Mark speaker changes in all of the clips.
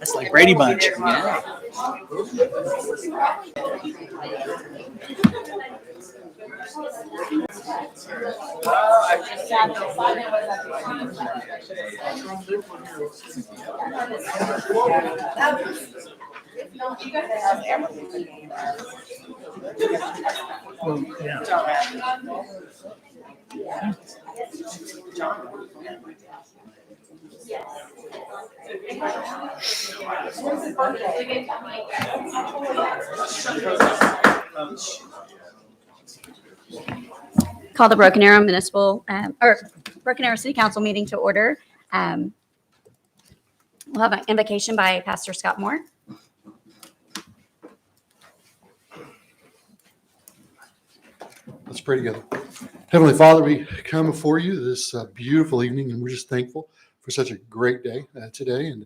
Speaker 1: That's like Brady Bunch.
Speaker 2: Yeah.
Speaker 3: Call the Broken Arrow Broken Arrow City Council meeting to order. We'll have an invocation by Pastor Scott Moore.
Speaker 4: Let's pray together. Heavenly Father, we come before you this beautiful evening, and we're just thankful for such a great day today. And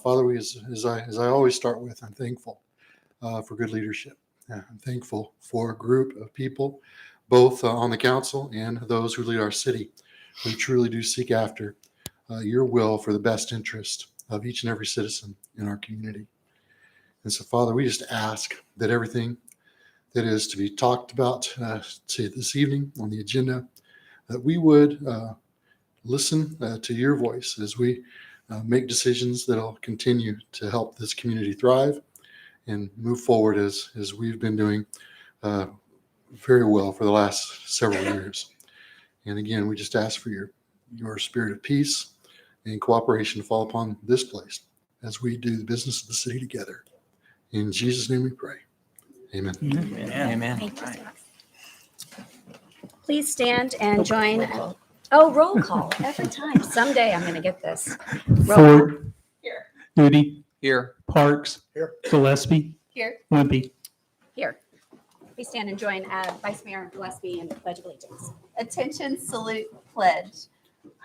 Speaker 4: Father, as I always start with, I'm thankful for good leadership. I'm thankful for a group of people, both on the council and those who lead our city, who truly do seek after your will for the best interest of each and every citizen in our community. And so, Father, we just ask that everything that is to be talked about this evening on the agenda, that we would listen to your voice as we make decisions that will continue to help this community thrive and move forward as we've been doing very well for the last several years. And again, we just ask for your spirit of peace and cooperation to fall upon this place as we do the business of the city together. In Jesus' name we pray. Amen.
Speaker 1: Amen.
Speaker 3: Thank you so much. Please stand and join. Roll call every time. Someday I'm going to get this. Roll
Speaker 5: Ford.
Speaker 3: Here.
Speaker 5: Moody.
Speaker 2: Here.
Speaker 5: Parks.
Speaker 1: Here.
Speaker 5: Gillespie.
Speaker 3: Here.
Speaker 5: Wimpy.
Speaker 3: Here. Please stand and join Vice Mayor Gillespie in the Pledge of Allegiance.
Speaker 6: Attention, salute, pledge.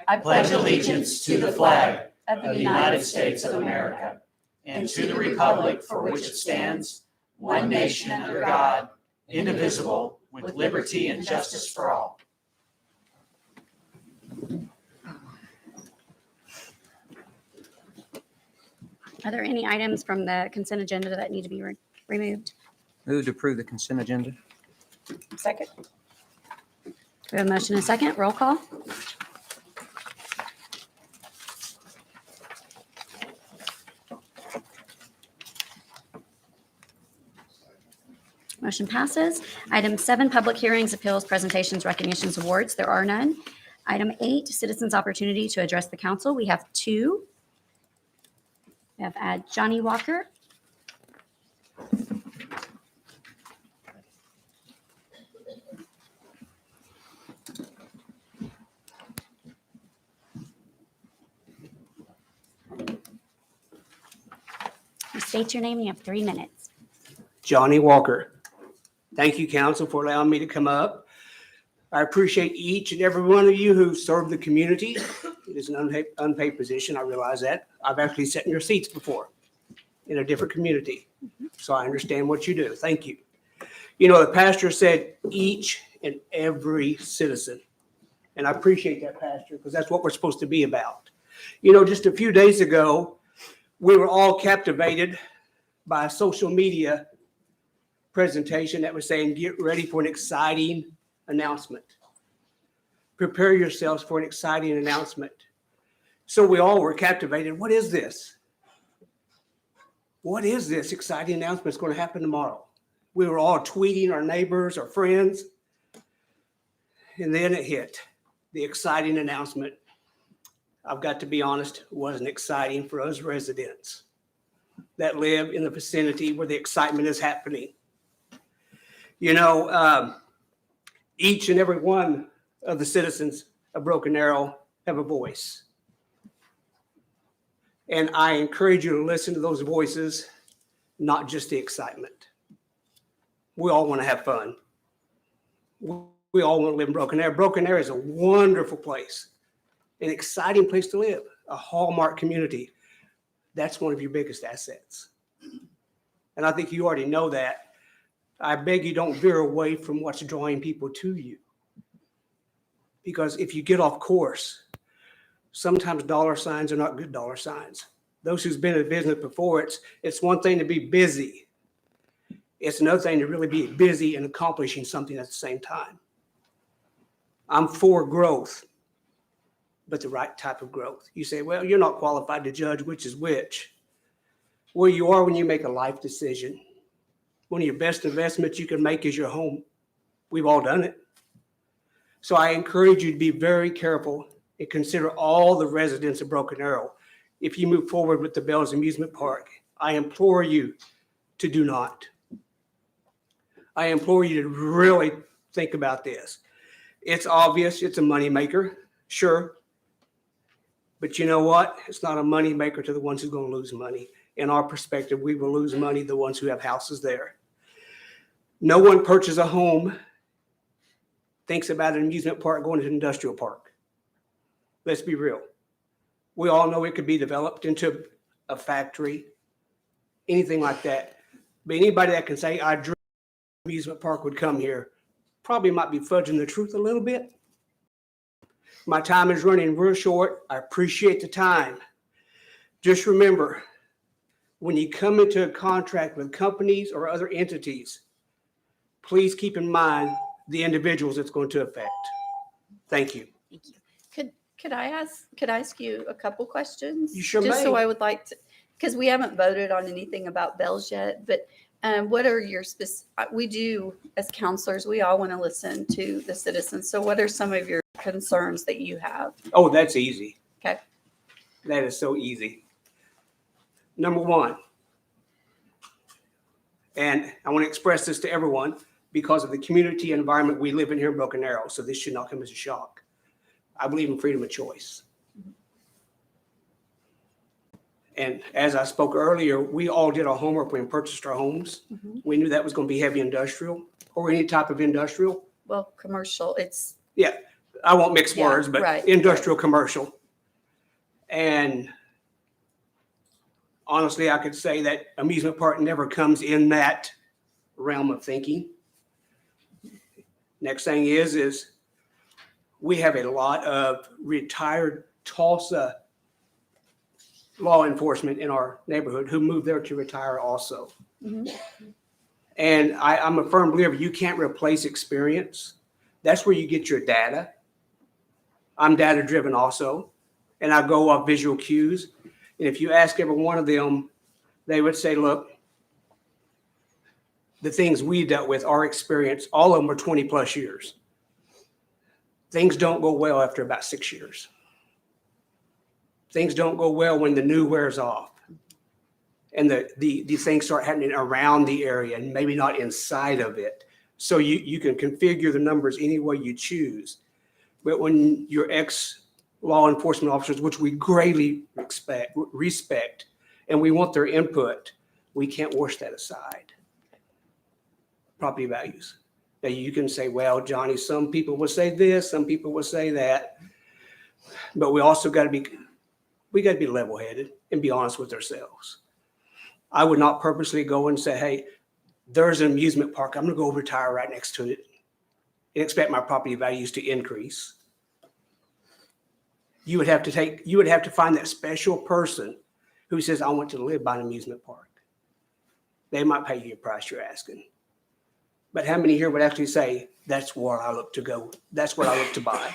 Speaker 6: I
Speaker 7: pledge allegiance to the flag of the United States of America and to the republic for which it stands, one nation under God, indivisible, with liberty and justice for all.
Speaker 3: Are there any items from the consent agenda that need to be removed?
Speaker 2: Move to approve the consent agenda.
Speaker 3: Second. We have a motion and a second. Roll call. Motion passes. Item 7, public hearings, appeals, presentations, recognitions, awards. There are none. Item 8, citizens' opportunity to address the council. We have 2. We have Johnny Walker. State your name. You have 3 minutes.
Speaker 8: Johnny Walker. Thank you, council, for allowing me to come up. I appreciate each and every one of you who serve the community. It is an unpaid position. I realize that. I've actually sat in your seats before in a different community. So I understand what you do. Thank you. You know, the pastor said each and every citizen. And I appreciate that, Pastor, because that's what we're supposed to be about. You know, just a few days ago, we were all captivated by a social media presentation that was saying, get ready for an exciting announcement. Prepare yourselves for an exciting announcement. So we all were captivated. What is this? What is this exciting announcement that's going to happen tomorrow? We were all tweeting our neighbors, our friends. And then it hit, the exciting announcement. I've got to be honest, it wasn't exciting for us residents that live in the vicinity where the excitement is happening. You know, each and every one of the citizens of Broken Arrow have a voice. And I encourage you to listen to those voices, not just the excitement. We all want to have fun. We all want to live in Broken Arrow. Broken Arrow is a wonderful place, an exciting place to live, a hallmark community. That's one of your biggest assets. And I think you already know that. I beg you don't veer away from what's drawing people to you. Because if you get off course, sometimes dollar signs are not good dollar signs. those who's been in business before, it's one thing to be busy. It's another thing to really be busy and accomplishing something at the same time. I'm for growth, but the right type of growth. You say, well, you're not qualified to judge which is which. Well, you are when you make a life decision. One of your best investments you can make is your home. We've all done it. So I encourage you to be very careful and consider all the residents of Broken Arrow. If you move forward with the Bells Amusement Park, I implore you to do not. I implore you to really think about this. It's obvious it's a moneymaker, sure. But you know what? It's not a moneymaker to the ones who are going to lose money. In our perspective, we will lose money, the ones who have houses there. No one purchases a home, thinks about an amusement park going to an industrial park. Let's be real. We all know it could be developed into a factory, anything like that. But anybody that can say, I dream an amusement park would come here, probably might be fudging the truth a little bit. My time is running real short. I appreciate the time. Just remember, when you come into a contract with companies or other entities, please keep in mind the individuals it's going to affect. Thank you.
Speaker 3: Thank you.
Speaker 6: Could I ask you a couple questions?
Speaker 8: You sure
Speaker 6: Just so
Speaker 8: may.
Speaker 6: I would like to, because we haven't voted on anything about bells yet, but what are your we do, as counselors, we all want to listen to the citizens. So what are some of your concerns that you have?
Speaker 8: Oh, that's easy.
Speaker 6: Okay.
Speaker 8: That is so easy. Number one, and I want to express this to everyone because of the community environment we live in here in Broken Arrow, so this should not come as a shock. I believe in freedom of choice. And as I spoke earlier, we all did our homework when we purchased our homes.
Speaker 6: Mhm.
Speaker 8: We knew that was going to be heavy industrial or any type of industrial.
Speaker 6: Well, commercial, it's,
Speaker 8: Yeah, I won't mix
Speaker 6: Yeah,
Speaker 8: words, but
Speaker 6: right,
Speaker 8: industrial, commercial. And honestly, I could say that amusement park never comes in that realm of thinking. Next thing is we have a lot of retired Tulsa law enforcement in our neighborhood who moved there to retire also.
Speaker 6: Mhm.
Speaker 8: And I'm a firm believer you can't replace experience. That's where you get your data. I'm data driven also, and I go off visual cues. And if you ask every one of them, they would say, look, the things we dealt with, our experience, all of them are 20 plus years. Things don't go well after about 6 years. Things don't go well when the new wears off. And the things start happening around the area and maybe not inside of it. So you can configure the numbers any way you choose. But when your ex-law enforcement officers, which we greatly respect, and we want their input, we can't wash that aside. Property values. Now you can say, well, Johnny, some people will say this, some people will say that. But we also got to be level-headed and be honest with ourselves. I would not purposely go and say, hey, there's an amusement park. I'm going to go retire right next to it and expect my property values to increase. You would have to find that special person who says, I want to live by an amusement park. They might pay you the price you're asking. But how many here would actually say, that's where I look to go. That's what I look to buy.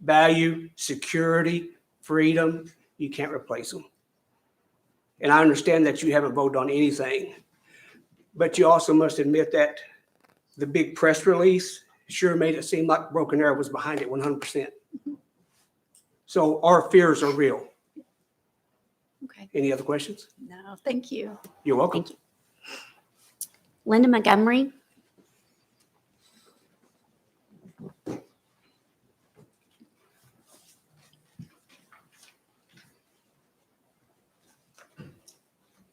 Speaker 8: Value, security, freedom, you can't replace them. And I understand that you haven't voted on anything, but you also must admit that the big press release sure made it seem like Broken Arrow was behind it 100%. So our fears are real.
Speaker 6: Okay.
Speaker 8: Any other questions?
Speaker 6: No, thank you.
Speaker 8: You're welcome.
Speaker 3: Thank you. Linda Montgomery.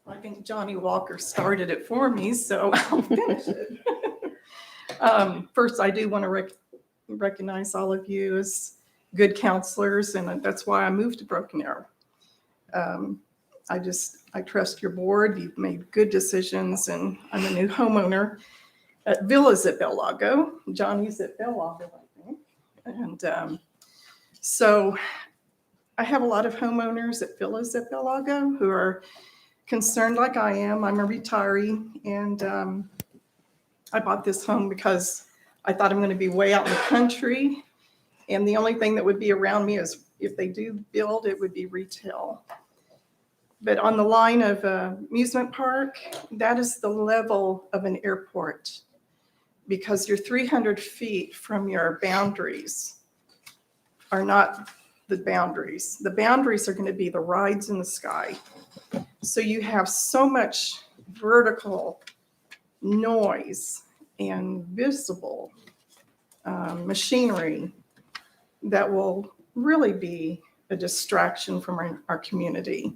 Speaker 1: I think Johnny Walker started it for me, so I'll finish it. First, I do want to recognize all of you as good counselors, and that's why I moved to Broken Arrow. I trust your board. You've made good decisions, and I'm a new homeowner. Villa's at Bell Lago. Johnny's at Bell Lago, I think. And so I have a lot of homeowners at villas at Belago who are concerned like I am. I'm a retiree, and I bought this home because I thought I'm going to be way out in the country, and the only thing that would be around me is if they do build, it would be retail. But on the line of amusement park, that is the level of an airport because you're 300 feet from your boundaries are not the boundaries. The boundaries are going to be the rides in the sky. So you have so much vertical noise and visible machinery that will really be a distraction from our community.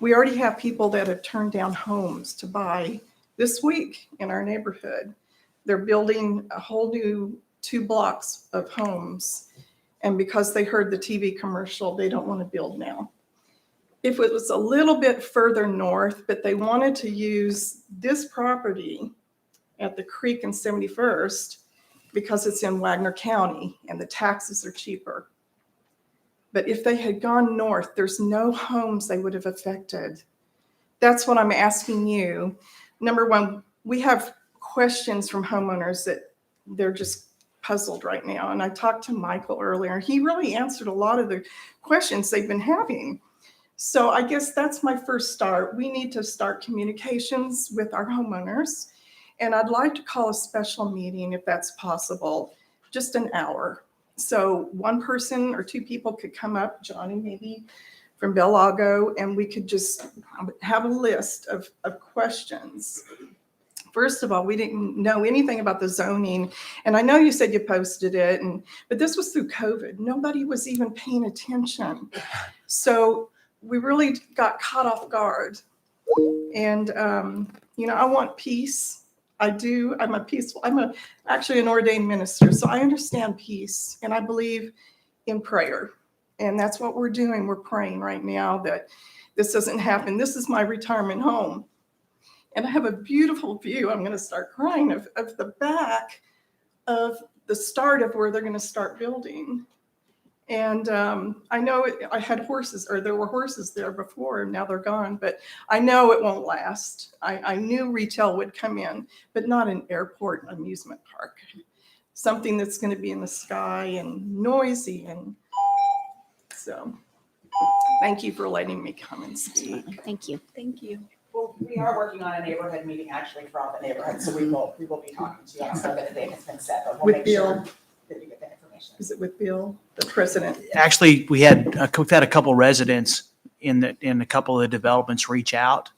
Speaker 1: We already have people that have turned down homes to buy this week in our neighborhood. They're building a whole new 2 blocks of homes. And because they heard the TV commercial, they don't want to build now. If it was a little bit further north, but they wanted to use this property at the creek in 71st because it's in Wagner County and the taxes are cheaper. But if they had gone north, there's no homes they would have affected. That's what I'm asking you. Number one, we have questions from homeowners that they're just puzzled right now. And I talked to Michael earlier. He really answered a lot of the questions they've been having. So I guess that's my first start. We need to start communications with our homeowners. And I'd like to call a special meeting if that's possible, just an hour. So 1 person or 2 people could come up, Johnny maybe from Belago, and we could just have a list of questions. First of all, we didn't know anything about the zoning. And I know you said you posted it, but this was through COVID. Nobody was even paying attention. So we really got caught off guard. And, I want peace. I do. I'm actually an ordained minister. So I understand peace and I believe in prayer. And that's what we're doing. We're praying right now that this doesn't happen. This is my retirement home. And I have a beautiful view. I'm going to start crying of the back of the start of where they're going to start building. And I know I had horses, or there were horses there before, and now they're gone. But I know it won't last. I knew retail would come in, but not an airport amusement park. Something that's going to be in the sky and noisy. And so thank you for letting me come and speak.
Speaker 3: Thank you.
Speaker 6: Thank you.
Speaker 5: Well, we are working on a neighborhood meeting actually for all the neighborhoods, so we will be talking to you on so that a date has been set, but we'll
Speaker 1: With
Speaker 5: make sure
Speaker 1: Bill.
Speaker 5: that you get that information.
Speaker 1: Is it with Bill, the president?
Speaker 7: Actually, we've had a couple residents in a couple of the developments reach out,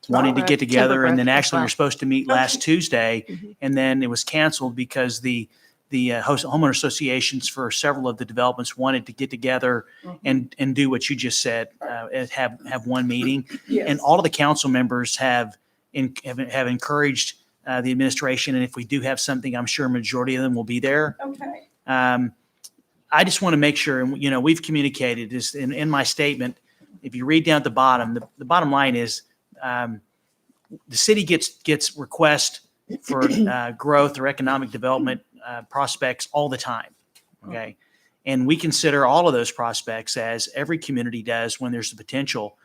Speaker 7: wanting to get together, and then actually we're supposed to meet last Tuesday, and then it was canceled because the homeowner associations for several of the developments wanted to get together and do what you just said, have one meeting.
Speaker 1: Yes.
Speaker 7: And all of the council members have encouraged the administration, and if we do have something, I'm sure a majority of them will be there.
Speaker 1: Okay.
Speaker 7: I just want to make sure, and we've communicated this in my statement. If you read down at the bottom, the bottom line is the city gets requests for growth or economic development prospects all the time. Okay. And we consider all of those prospects, as every community does when there's the potential.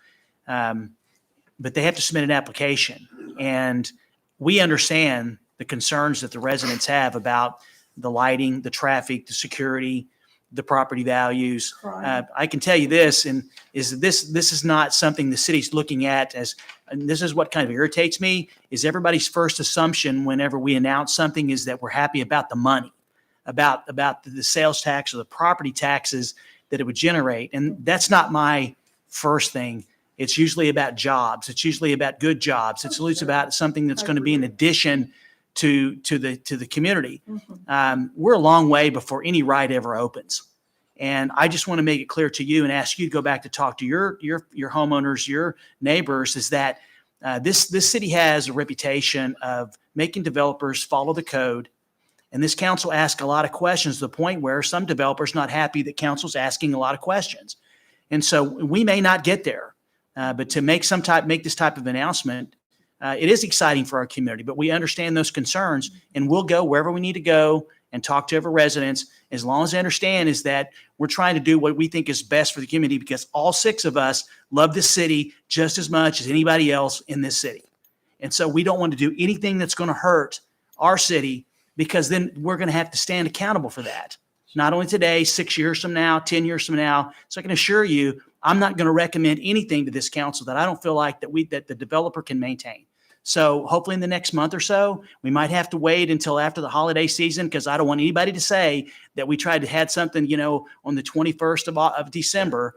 Speaker 7: But they have to submit an application. And we understand the concerns that the residents have about the lighting, the traffic, the security, the property values. I can tell you this, this is not something the city's looking at as, and this is what kind of irritates me, is everybody's first assumption whenever we announce something is that we're happy about the money, about the sales tax or the property taxes that it would generate. And that's not my first thing. It's usually about jobs. It's usually about good jobs. It's always about something that's going to be in addition to the community. We're a long way before any ride ever opens. And I just want to make it clear to you and ask you to go back to talk to your homeowners, your neighbors, is that this city has a reputation of making developers follow the code. And this council asks a lot of questions to the point where some developers not happy that council's asking a lot of questions. And so we may not get there, but to make this type of announcement, it is exciting for our community, but we understand those concerns, and we'll go wherever we need to go and talk to every residents, as long as they understand is that we're trying to do what we think is best for the community, because all 6 of us love this city just as much as anybody else in this city. And so we don't want to do anything that's going to hurt our city, because then we're going to have to stand accountable for that. Not only today, 6 years from now, 10 years from now. So I can assure you, I'm not going to recommend anything to this council that I don't feel like that the developer can maintain. So hopefully in the next month or so, we might have to wait until after the holiday season, because I don't want anybody to say that we tried to had something, on the 21st of December.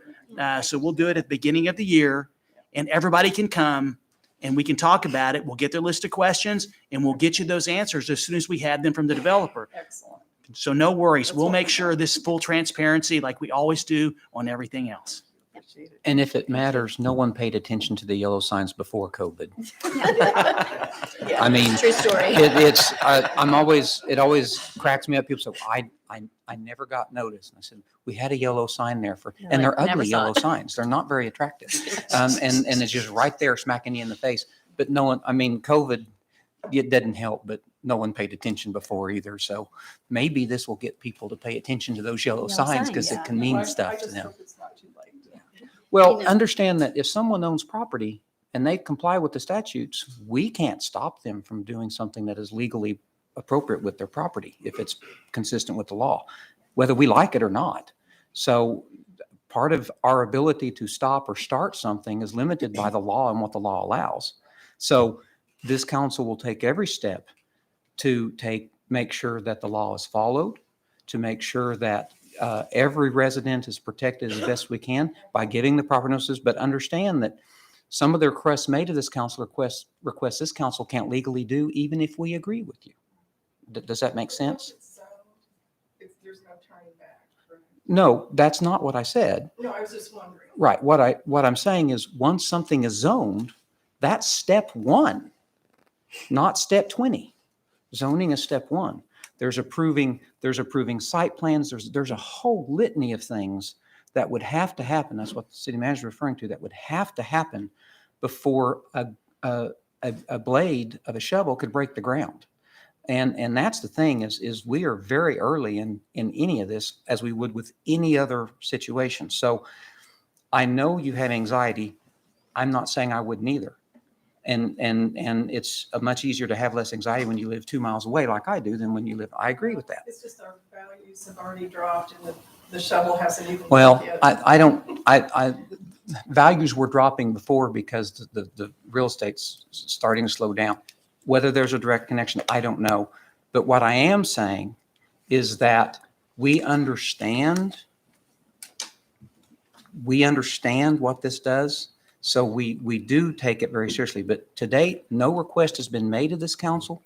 Speaker 7: So we'll do it at the beginning of the year, and everybody can come and we can talk about it. We'll get their list of questions and we'll get you those answers as soon as we have them from the developer.
Speaker 1: Excellent.
Speaker 7: So no worries.
Speaker 1: That's
Speaker 7: We'll
Speaker 1: what
Speaker 7: make
Speaker 1: we
Speaker 7: sure
Speaker 1: want.
Speaker 7: this full transparency like we always do on everything else.
Speaker 1: Appreciate it.
Speaker 2: And if it matters, no one paid attention to the yellow signs before COVID.
Speaker 1: Yeah.
Speaker 2: I mean,
Speaker 6: True story.
Speaker 2: it always cracks me up. People say, I never got noticed. And I said, we had a yellow sign there and they're
Speaker 3: Never
Speaker 2: ugly
Speaker 3: saw
Speaker 2: yellow
Speaker 3: it.
Speaker 2: signs. They're not very attractive. And it's just right there smacking you in the face. But no one, I mean, COVID, it didn't help, but no one paid attention before either. So maybe this will get people to pay attention to those yellow
Speaker 3: Yellow
Speaker 2: signs,
Speaker 3: signs,
Speaker 2: because
Speaker 3: yeah.
Speaker 2: it can
Speaker 1: Well,
Speaker 2: mean
Speaker 1: I
Speaker 2: stuff to
Speaker 1: just
Speaker 2: them.
Speaker 1: hope it's not too late.
Speaker 2: Well,
Speaker 6: You know-
Speaker 2: understand that if someone owns property and they comply with the statutes, we can't stop them from doing something that is legally appropriate with their property if it's consistent with the law, whether we like it or not. So part of our ability to stop or start something is limited by the law and what the law allows. So this council will take every step to make sure that the law is followed, to make sure that every resident is protected as best we can by giving the proper notices, but understand that some of the requests made to this council requests this council can't legally do, even if we agree with you. Does that make sense?
Speaker 1: There's no turning back. correct?
Speaker 2: No, that's not what I said.
Speaker 1: No, I was just wondering.
Speaker 2: Right. What I'm saying is, once something is zoned, that's step 1, not step 20. Zoning is step 1. There's approving site plans. There's a whole litany of things that would have to happen. That's what the city manager is referring to. That would have to happen before a blade of a shovel could break the ground. And that's the thing is we are very early in any of this, as we would with any other situation. So I know you had anxiety. I'm not saying I wouldn't either. And it's much easier to have less anxiety when you live 2 miles away like I do than when you live. I agree with that.
Speaker 1: It's just our values have already dropped and the shovel hasn't even.
Speaker 2: Well,
Speaker 1: yet.
Speaker 2: I values were dropping before because the real estate's starting to slow down. Whether there's a direct connection, I don't know. But what I am saying is that we understand what this does. So we do take it very seriously. But to date, no request has been made to this council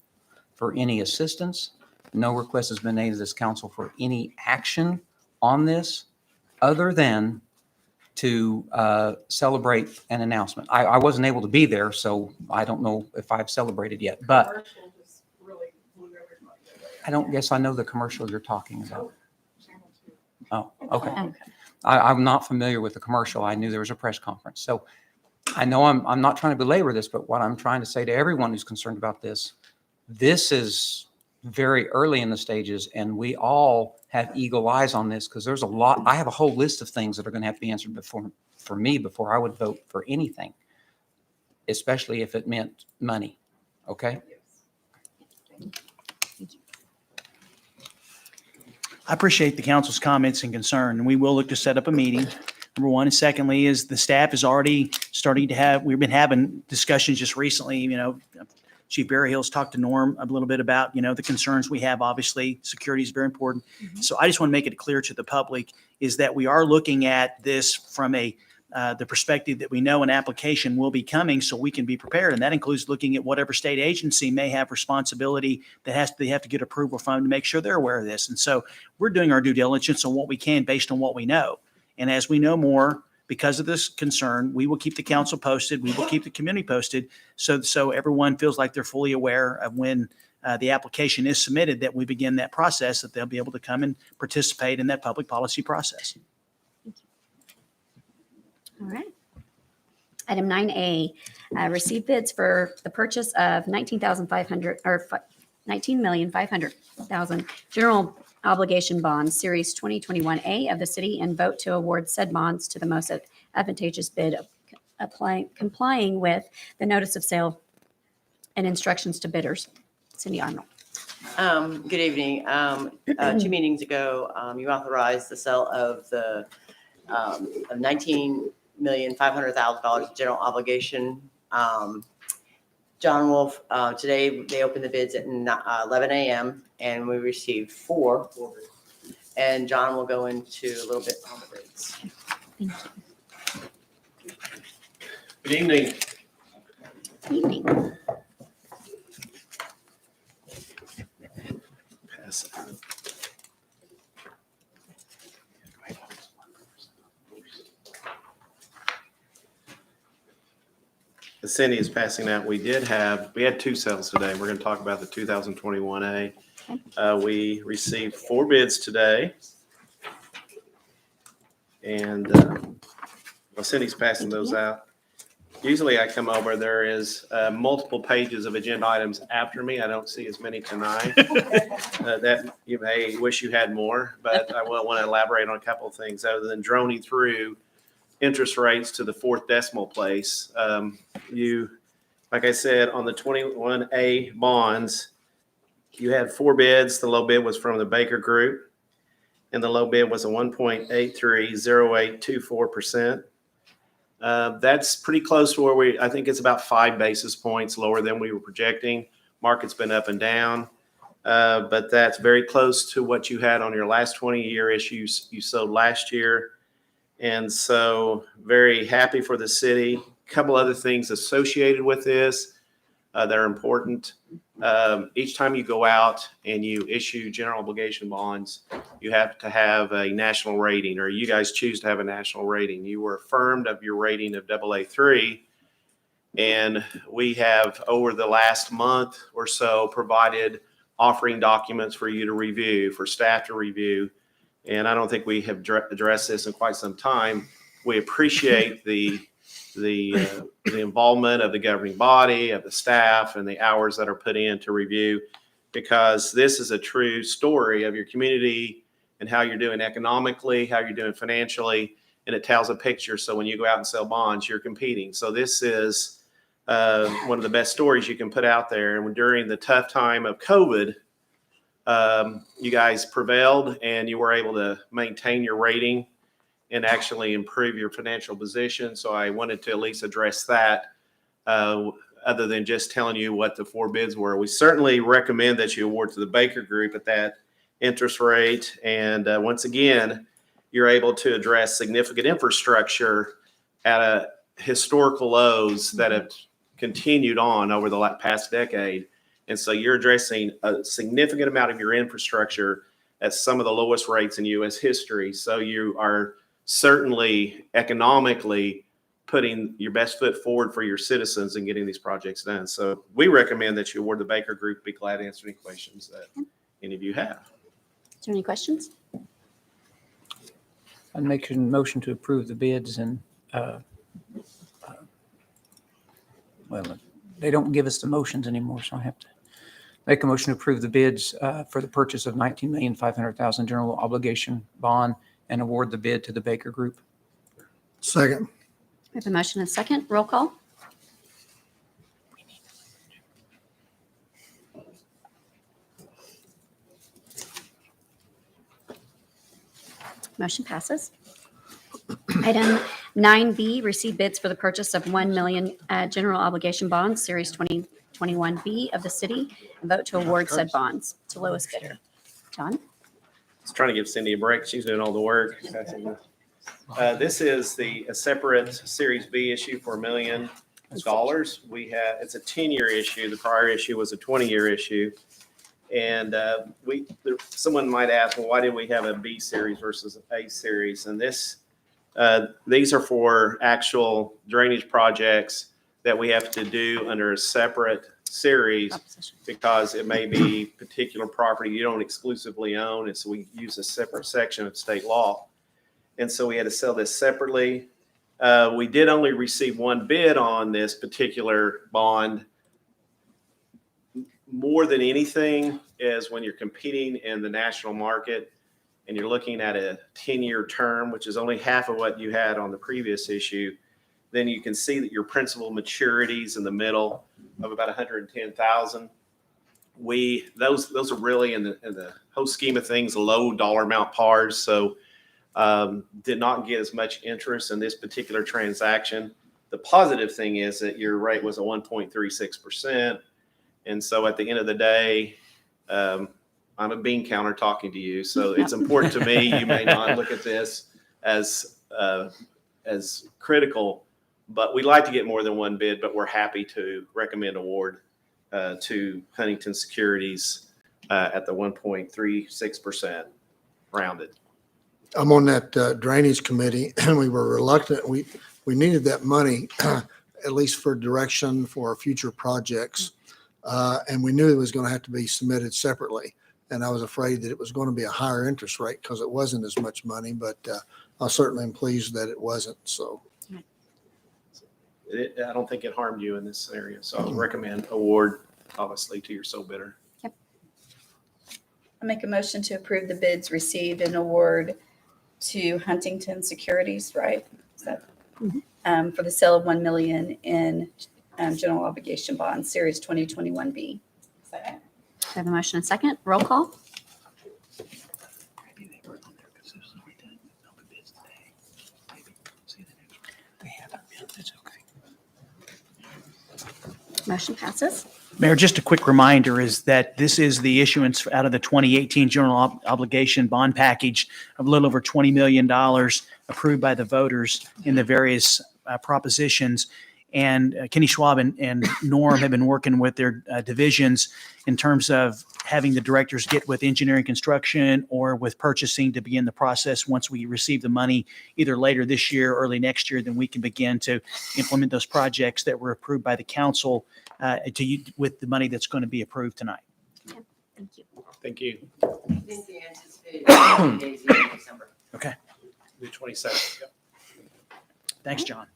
Speaker 2: for any assistance. No request has been made to this council for any action on this, other than to celebrate an announcement. I wasn't able to be there, so I don't know if I've celebrated yet, but
Speaker 1: Commercial just really blew everybody away.
Speaker 2: I don't guess I know the commercial you're talking about.
Speaker 1: Channel 2.
Speaker 2: Oh, okay.
Speaker 3: Okay.
Speaker 2: I'm not familiar with the commercial. I knew there was a press conference. So I know I'm not trying to belabor this, but what I'm trying to say to everyone who's concerned about this is very early in the stages, and we all have eagle eyes on this, because there's a lot. I have a whole list of things that are going to have to be answered before I would vote for anything, especially if it meant money. Okay.
Speaker 7: I appreciate the council's comments and concern, and we will look to set up a meeting. Number one. And secondly, is the staff is already starting to have, we've been having discussions just recently, Chief Berryhill's talked to Norm a little bit about, the concerns we have. Obviously, security is very important. So I just want to make it clear to the public is that we are looking at this from the perspective that we know an application will be coming, so we can be prepared. And that includes looking at whatever state agency may have responsibility that they have to get approval from to make sure they're aware of this. And so we're doing our due diligence on what we can based on what we know. And as we know more, because of this concern, we will keep the council posted. We will keep the community posted. So everyone feels like they're fully aware of when the application is submitted, that we begin that process, that they'll be able to come and participate in that public policy process.
Speaker 3: All right. Item 9A, receive bids for the purchase of 19,500 or $19,500,000 general obligation bonds, Series 2021A of the city, and vote to award said bonds to the most advantageous bid, complying with the notice of sale and instructions to bidders. Cindy Arnold.
Speaker 9: Good evening. 2 meetings ago, you authorized the sale of the of $19,500,000 general obligation. John Wolf, today they opened the bids at 11 a.m. and we received 4. And John will go into a little bit on the bids.
Speaker 3: Thank you.
Speaker 10: Good evening.
Speaker 3: Evening.
Speaker 10: Pass it out. As Cindy is passing out, we had 2 sales today. We're going to talk about the 2021A. We received 4 bids today. And while Cindy's passing those out, usually I come over, there is multiple pages of agenda items after me. I don't see as many tonight. That you may wish you had more, but I will want to elaborate on a couple of things other than droning through interest rates to the 4th decimal place. Like I said, on the 21A bonds, you had 4 bids. The low bid was from the Baker Group, and the low bid was a 1.830824%. That's pretty close to where I think it's about 5 basis points lower than we were projecting. Market's been up and down, but that's very close to what you had on your last 20-year issues you sold last year. And so very happy for the city. Couple other things associated with this that are important. Each time you go out and you issue general obligation bonds, you have to have a national rating, or you guys choose to have a national rating. You were affirmed of your rating of AA3. And we have, over the last month or so, provided offering documents for you to review, for staff to review. And I don't think we have addressed this in quite some time. We appreciate the involvement of the governing body, of the staff, and the hours that are put in to review, because this is a true story of your community and how you're doing economically, how you're doing financially, and it tells a picture. So when you go out and sell bonds, you're competing. So this is one of the best stories you can put out there. And during the tough time of COVID, you guys prevailed and you were able to maintain your rating and actually improve your financial position. So I wanted to at least address that, other than just telling you what the 4 bids were. We certainly recommend that you award to the Baker Group at that interest rate. And once again, you're able to address significant infrastructure at a historical lows that have continued on over the past decade. And so you're addressing a significant amount of your infrastructure at some of the lowest rates in U.S. history. So you are certainly economically putting your best foot forward for your citizens and getting these projects done. So we recommend that you award the Baker Group. Be glad to answer any questions that any of you have.
Speaker 3: Is there any questions?
Speaker 2: I'd make a motion to approve the bids, and well, they don't give us the motions anymore, so I have to make a motion to approve the bids for the purchase of $19,500,000 general obligation bond and award the bid to the Baker Group.
Speaker 11: Second.
Speaker 3: We have a motion and a second. Roll call. Motion passes. Item 9B, receive bids for the purchase of 1 million general obligation bonds, Series 2021B of the city, and vote to award said bonds to lowest bidder. John?
Speaker 10: I was trying to give Cindy a break. She's doing all the work. This is a separate Series B issue for $1 million. It's a 10-year issue. The prior issue was a 20-year issue. And someone might ask, well, why did we have a B series versus A series? And these are for actual drainage projects that we have to do under a separate series because it may be particular property you don't exclusively own. And so we use a separate section of state law. And so we had to sell this separately. We did only receive 1 bid on this particular bond. more than anything is when you're competing in the national market and you're looking at a 10-year term, which is only half of what you had on the previous issue, then you can see that your principal maturities in the middle of about 110,000. Those are really in the whole scheme of things, low dollar amount pars. So did not get as much interest in this particular transaction. The positive thing is that your rate was a 1.36%. And so at the end of the day, I'm a bean counter talking to you. So it's important to me. You may not look at this as critical, but we'd like to get more than one bid, but we're happy to recommend award to Huntington Securities at the 1.36% rounded.
Speaker 11: I'm on that drainage committee, and we were reluctant. We needed that money, at least for direction for our future projects. And we knew it was going to have to be submitted separately. And I was afraid that it was going to be a higher interest rate because it wasn't as much money, but I certainly am pleased that it wasn't. So
Speaker 10: I don't think it harmed you in this scenario. So I would recommend award, obviously, to your sole bidder.
Speaker 6: I make a motion to approve the bids received and award to Huntington Securities, right? Is that, for the sale of $1 million in general obligation bonds, Series 2021B.
Speaker 5: Second.
Speaker 3: We have a motion and second. Roll call. Motion passes.
Speaker 7: Mayor, just a quick reminder is that this is the issuance out of the 2018 general obligation bond package of a little over $20 million approved by the voters in the various propositions. And Kenny Schwab and Norm have been working with their divisions in terms of having the directors get with engineering construction or with purchasing to begin the process. Once we receive the money, either later this year or early next year, then we can begin to implement those projects that were approved by the council with the money that's going to be approved tonight.
Speaker 3: Thank you.
Speaker 10: Thank you.
Speaker 9: I think the anticipated days in December.
Speaker 7: Okay.
Speaker 10: The 27th. Yep.
Speaker 7: Thanks, John.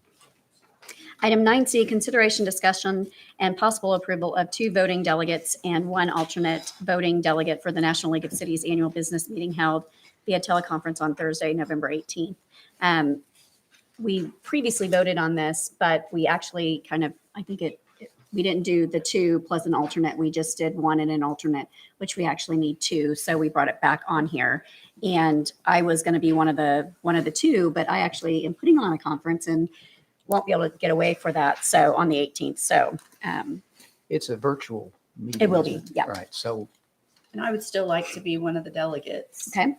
Speaker 3: Item 9C, consideration, discussion, and possible approval of 2 voting delegates and 1 alternate voting delegate for the National League of Cities annual business meeting held via teleconference on Thursday, November 18th. We previously voted on this, but we actually we didn't do the 2 plus an alternate. We just did 1 and an alternate, which we actually need 2. So we brought it back on here. And I was going to be one of the 2, but I actually am putting on a conference and won't be able to get away for that. So on the 18th. So
Speaker 2: It's a virtual meeting.
Speaker 3: it will be.
Speaker 2: isn't it?
Speaker 3: Yeah.
Speaker 2: Right. So
Speaker 6: And I would still like to be one of the delegates.
Speaker 3: Okay.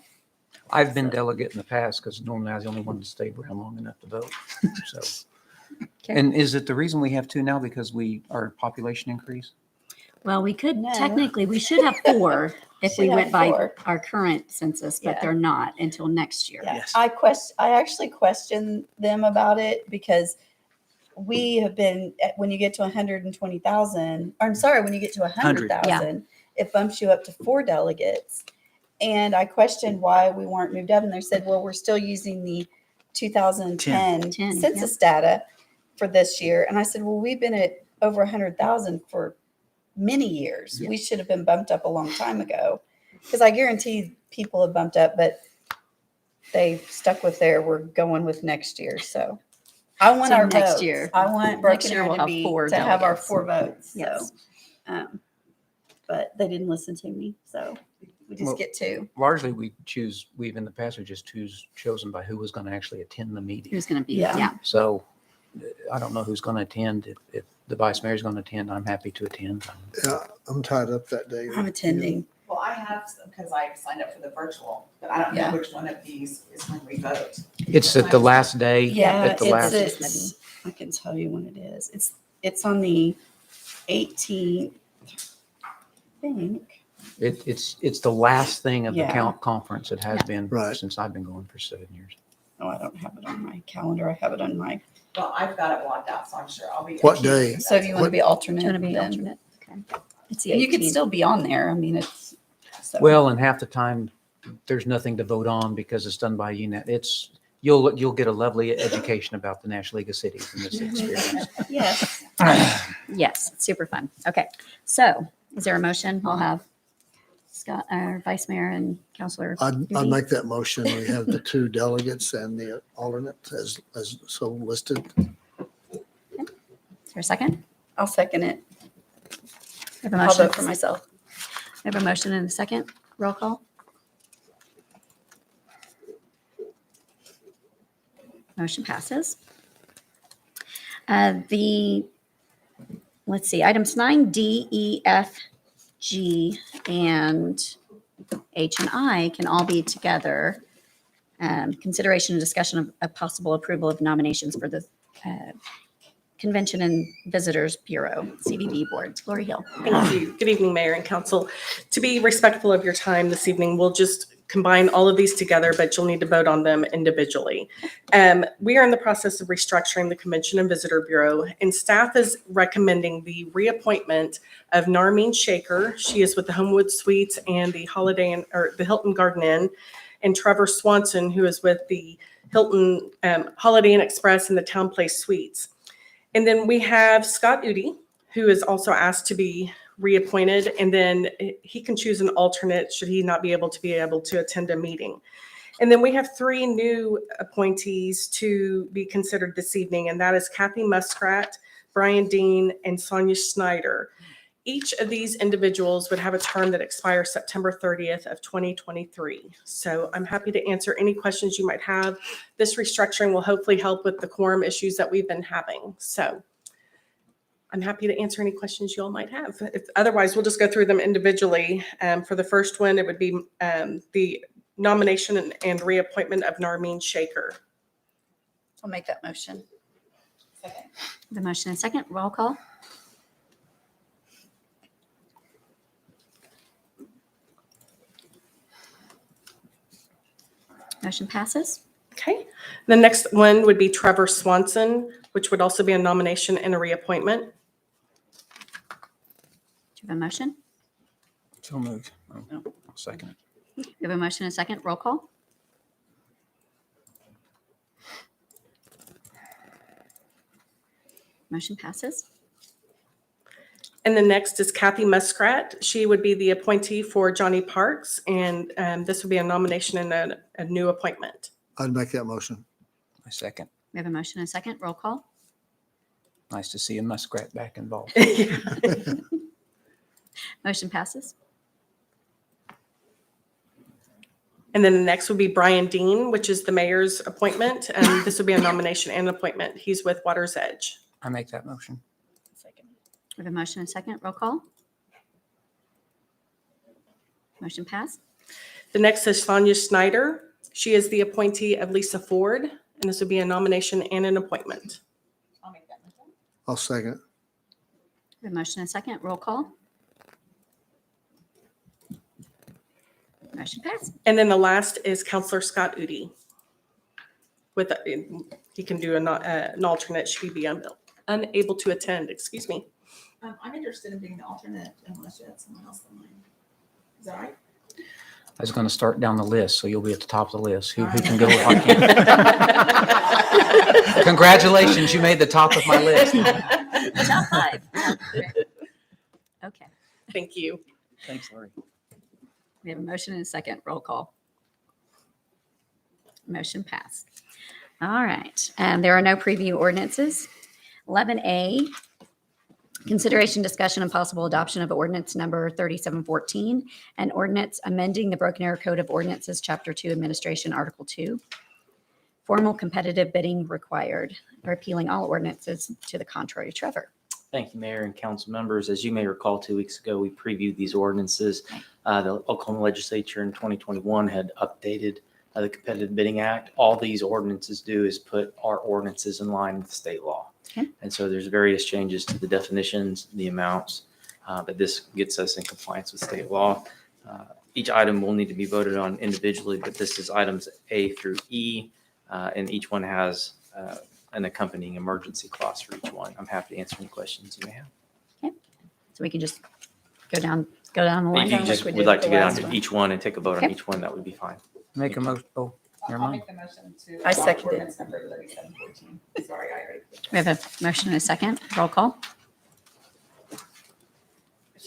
Speaker 2: I've been delegate in the past because normally I was the only one to stay around long enough to vote. So,
Speaker 3: Okay.
Speaker 2: and is it the reason we have 2 now because our population increase?
Speaker 3: Well, we could
Speaker 6: No.
Speaker 3: technically, we should have 4 if we
Speaker 6: Should
Speaker 3: went
Speaker 6: have
Speaker 3: by
Speaker 6: 4.
Speaker 3: our current census, but
Speaker 6: Yeah.
Speaker 3: they're not until next year.
Speaker 6: Yeah,
Speaker 7: Yes.
Speaker 6: I actually questioned them about it because we have been, when you get to 120,000, I'm sorry, when you get to 100,000, it bumps you up to 4 delegates. And I questioned why we weren't moved up, and they said, well, we're still using the 2010
Speaker 3: 10,
Speaker 6: census data for this year. And I said, well, we've been at over 100,000 for many years.
Speaker 2: Yeah.
Speaker 6: We should have been bumped up a long time ago. Because I guarantee people have bumped up, but they stuck with we're going with next year. So I want
Speaker 3: So
Speaker 6: our
Speaker 3: next
Speaker 6: votes.
Speaker 3: year.
Speaker 6: I want
Speaker 3: Next
Speaker 6: Brooke
Speaker 3: year
Speaker 6: and
Speaker 3: we'll
Speaker 6: I
Speaker 3: have 4
Speaker 6: to have our
Speaker 3: delegates.
Speaker 6: 4 votes.
Speaker 3: Yes.
Speaker 6: So, but they didn't listen to me. So we just
Speaker 2: Well,
Speaker 6: get 2.
Speaker 2: Largely, we've in the past, we just chosen by who was going to actually attend the meeting.
Speaker 3: Who's going to be?
Speaker 6: Yeah.
Speaker 3: Yeah.
Speaker 2: So I don't know who's going to attend. If the vice mayor is going to attend, I'm happy to attend.
Speaker 11: yeah, I'm tied up that day.
Speaker 6: I'm attending.
Speaker 5: Well, I have, because I signed up for the virtual, but I don't know
Speaker 6: Yeah.
Speaker 5: which one of these is when we vote.
Speaker 2: It's at the last day.
Speaker 6: Yeah,
Speaker 2: At the last.
Speaker 6: it's I can tell you when it is. It's on the 18th, I think.
Speaker 2: It's the last thing of the
Speaker 6: Yeah.
Speaker 2: conference. It has been
Speaker 11: Right.
Speaker 2: since I've been going for 7 years.
Speaker 6: Oh, I don't have it on my calendar. I have it on my.
Speaker 5: Well, I've got it blocked out, so I'm sure I'll be.
Speaker 11: What day?
Speaker 6: So if you want to be alternate,
Speaker 3: Do you want to be
Speaker 6: then-
Speaker 3: alternate? Okay. It's the
Speaker 6: And you could
Speaker 3: 18th.
Speaker 6: still be on there. I mean, it's. So.
Speaker 2: Well, and half the time, there's nothing to vote on because it's done by you'll get a lovely education about the National League of Cities in this experience.
Speaker 6: Yes.
Speaker 3: Yes, it's super fun. Okay, so Is there a motion? We'll have Scott, our Vice Mayor and Counselor.
Speaker 11: I'd
Speaker 3: Udi.
Speaker 11: make that motion. We have the two delegates and the alternate as so listed.
Speaker 3: Is there a second?
Speaker 6: I'll second it.
Speaker 3: We have a
Speaker 6: I'll
Speaker 3: motion.
Speaker 6: vote for myself.
Speaker 3: We have a motion and a second. Roll call. Motion passes. Let's see, items 9D, E, F, G, and H and I can all be together. Consideration and discussion of a possible approval of nominations for the Convention and Visitors Bureau, CVB Board. Lori Hill.
Speaker 12: Thank you. Good evening, Mayor and Council. To be respectful of your time this evening, we'll just combine all of these together, but you'll need to vote on them individually. We are in the process of restructuring the Convention and Visitor Bureau, and staff is recommending the reappointment of Narmeen Shaker. She is with the Homewood Suites and the the Hilton Garden Inn, and Trevor Swanson, who is with the Hilton Holiday Inn Express and the Town Place Suites. And then we have Scott Udi, who is also asked to be reappointed, and then he can choose an alternate should he not be able to attend a meeting. And then we have 3 new appointees to be considered this evening, and that is Kathy Muskrat, Brian Dean, and Sonia Snyder. Each of these individuals would have a term that expires September 30th of 2023. So I'm happy to answer any questions you might have. This restructuring will hopefully help with the quorum issues that we've been having. So I'm happy to answer any questions you all might have. Otherwise, we'll just go through them individually. For the first one, it would be the nomination and reappointment of Narmeen Shaker.
Speaker 6: I'll make that motion.
Speaker 5: Second.
Speaker 3: The motion and second. Roll call. Motion passes.
Speaker 12: Okay. The next one would be Trevor Swanson, which would also be a nomination and a reappointment.
Speaker 3: Do you have a motion?
Speaker 2: So moved. Oh, I'll second it.
Speaker 3: We have a motion and a second. Roll call. Motion passes.
Speaker 12: And the next is Kathy Muskrat. She would be the appointee for Johnny Parks, and this would be a nomination and a new appointment.
Speaker 11: I'd make that motion.
Speaker 2: I second.
Speaker 3: We have a motion and a second. Roll call.
Speaker 2: Nice to see a muskrat back involved.
Speaker 3: Motion passes.
Speaker 12: And then the next would be Brian Dean, which is the mayor's appointment, and this would be a nomination and appointment. He's with Water's Edge.
Speaker 2: I make that motion.
Speaker 3: We have a motion and a second. Roll call. Motion passed.
Speaker 12: The next is Sonia Snyder. She is the appointee of Lisa Ford, and this would be a nomination and an appointment.
Speaker 5: I'll make that motion.
Speaker 11: I'll second.
Speaker 3: We have a motion and a second. Roll call. Motion passed.
Speaker 12: And then the last is Counselor Scott Udi. With he can do an alternate should he be unable to attend. Excuse me.
Speaker 1: I'm interested in being the alternate unless you had someone else in mind. Is that right?
Speaker 2: I was going to start down the list, so you'll be at the top of the list. Who
Speaker 1: All right.
Speaker 2: can go? I can't. Congratulations, you made the top of my list.
Speaker 3: Top 5. Okay.
Speaker 12: Thank you.
Speaker 2: Thanks, Larry.
Speaker 3: We have a motion and a second. Roll call. Motion passed. All right. There are no preview ordinances. 11A, consideration, discussion, and possible adoption of ordinance number 3714, an ordinance amending the Broken Arrow Code of Ordinances, Chapter 2, Administration, Article 2. Formal competitive bidding required, repealing all ordinances to the contrary. Trevor.
Speaker 7: Thank you, Mayor and council members. As you may recall, 2 weeks ago, we previewed these ordinances. The Oklahoma legislature in 2021 had updated the Competitive Bidding Act. All these ordinances do is put our ordinances in line with state law.
Speaker 3: Okay.
Speaker 7: And so there's various changes to the definitions, the amounts, but this gets us in compliance with state law. Each item will need to be voted on individually, but this is items A through E, and each one has an accompanying emergency clause for each one. I'm happy to answer any questions you may have.
Speaker 3: So we can just go down the line.
Speaker 7: If you
Speaker 6: like
Speaker 7: just
Speaker 6: we
Speaker 7: would
Speaker 6: did
Speaker 7: like
Speaker 6: the
Speaker 7: to get
Speaker 6: last
Speaker 7: on to
Speaker 6: one.
Speaker 7: each one and take a vote on
Speaker 3: Okay.
Speaker 7: each one, that would be fine.
Speaker 2: Make a motion. Oh, never
Speaker 5: I'll
Speaker 2: mind.
Speaker 5: make the motion to.
Speaker 6: I
Speaker 5: adopt
Speaker 6: second it.
Speaker 5: Ordinance number 3714. Sorry, I already.
Speaker 3: We have a motion and a second. Roll call.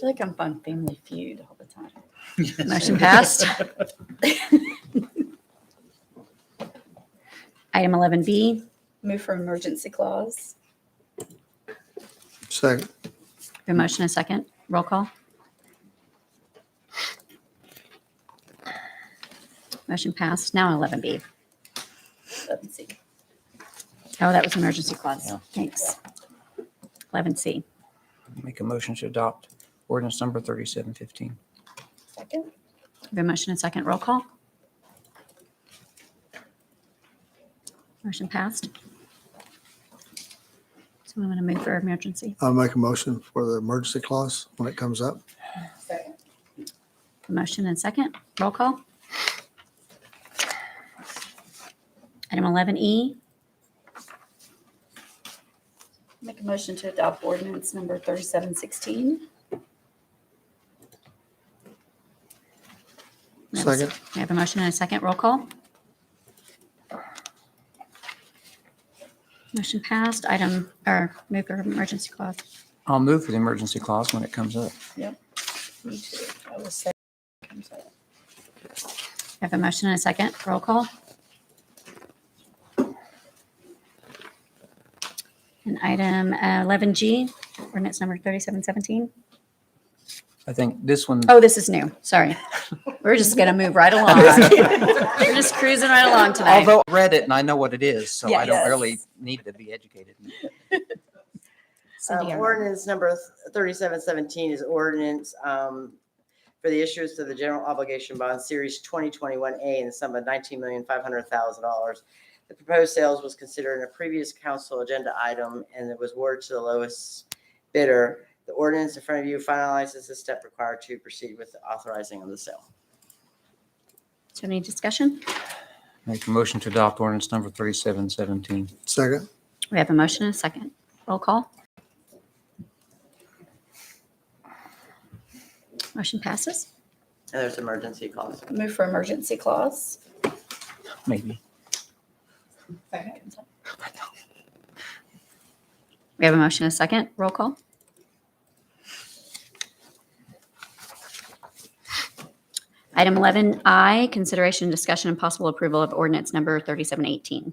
Speaker 6: feel like I'm on Family Feud all the time.
Speaker 3: Motion passed. Item 11B.
Speaker 6: Move for emergency clause.
Speaker 11: Second.
Speaker 3: A motion and a second. Roll call. Motion passed. Now 11B.
Speaker 6: Let's see.
Speaker 3: Oh, that was emergency clause.
Speaker 2: Yeah.
Speaker 3: Thanks. 11C.
Speaker 2: Make a motion to adopt ordinance number 3715.
Speaker 6: Second.
Speaker 3: A motion and a second. Roll call. Motion passed. So we want to move for emergency.
Speaker 11: I'll make a motion for the emergency clause when it comes up.
Speaker 5: Second.
Speaker 3: A motion and second. Roll call. Item 11E.
Speaker 6: Make a motion to adopt ordinance number 3716.
Speaker 11: Second.
Speaker 3: We have a motion and a second. Roll call. Motion passed. Move for emergency clause.
Speaker 2: I'll move for the emergency clause when it comes up.
Speaker 6: Me too. I was saying.
Speaker 3: We have a motion and a second. Roll call. And item 11G, ordinance number 3717.
Speaker 2: I think this one,
Speaker 3: Oh, this is new. Sorry. We're just going to move right along. We're just cruising right along tonight.
Speaker 2: although I read it and I know what it is, so I don't
Speaker 6: Yes.
Speaker 2: really need to be educated.
Speaker 3: Cindy,
Speaker 9: Ordinance number 3717 is ordinance for the issuance of the general obligation bond series 2021A in the sum of $19,500,000. The proposed sales was considered in a previous council agenda item and it was awarded to the lowest bidder. The ordinance in front of you finalizes the step required to proceed with the authorizing of the sale.
Speaker 3: Is there any discussion?
Speaker 2: Make a motion to adopt ordinance number 3717.
Speaker 11: Second.
Speaker 3: We have a motion and a second. Roll call. Motion passes.
Speaker 9: And there's emergency clause.
Speaker 6: Move for emergency clause.
Speaker 2: Maybe.
Speaker 5: Second.
Speaker 3: We have a motion and a second. Roll call. Item 11I, consideration, discussion, and possible approval of ordinance number 3718.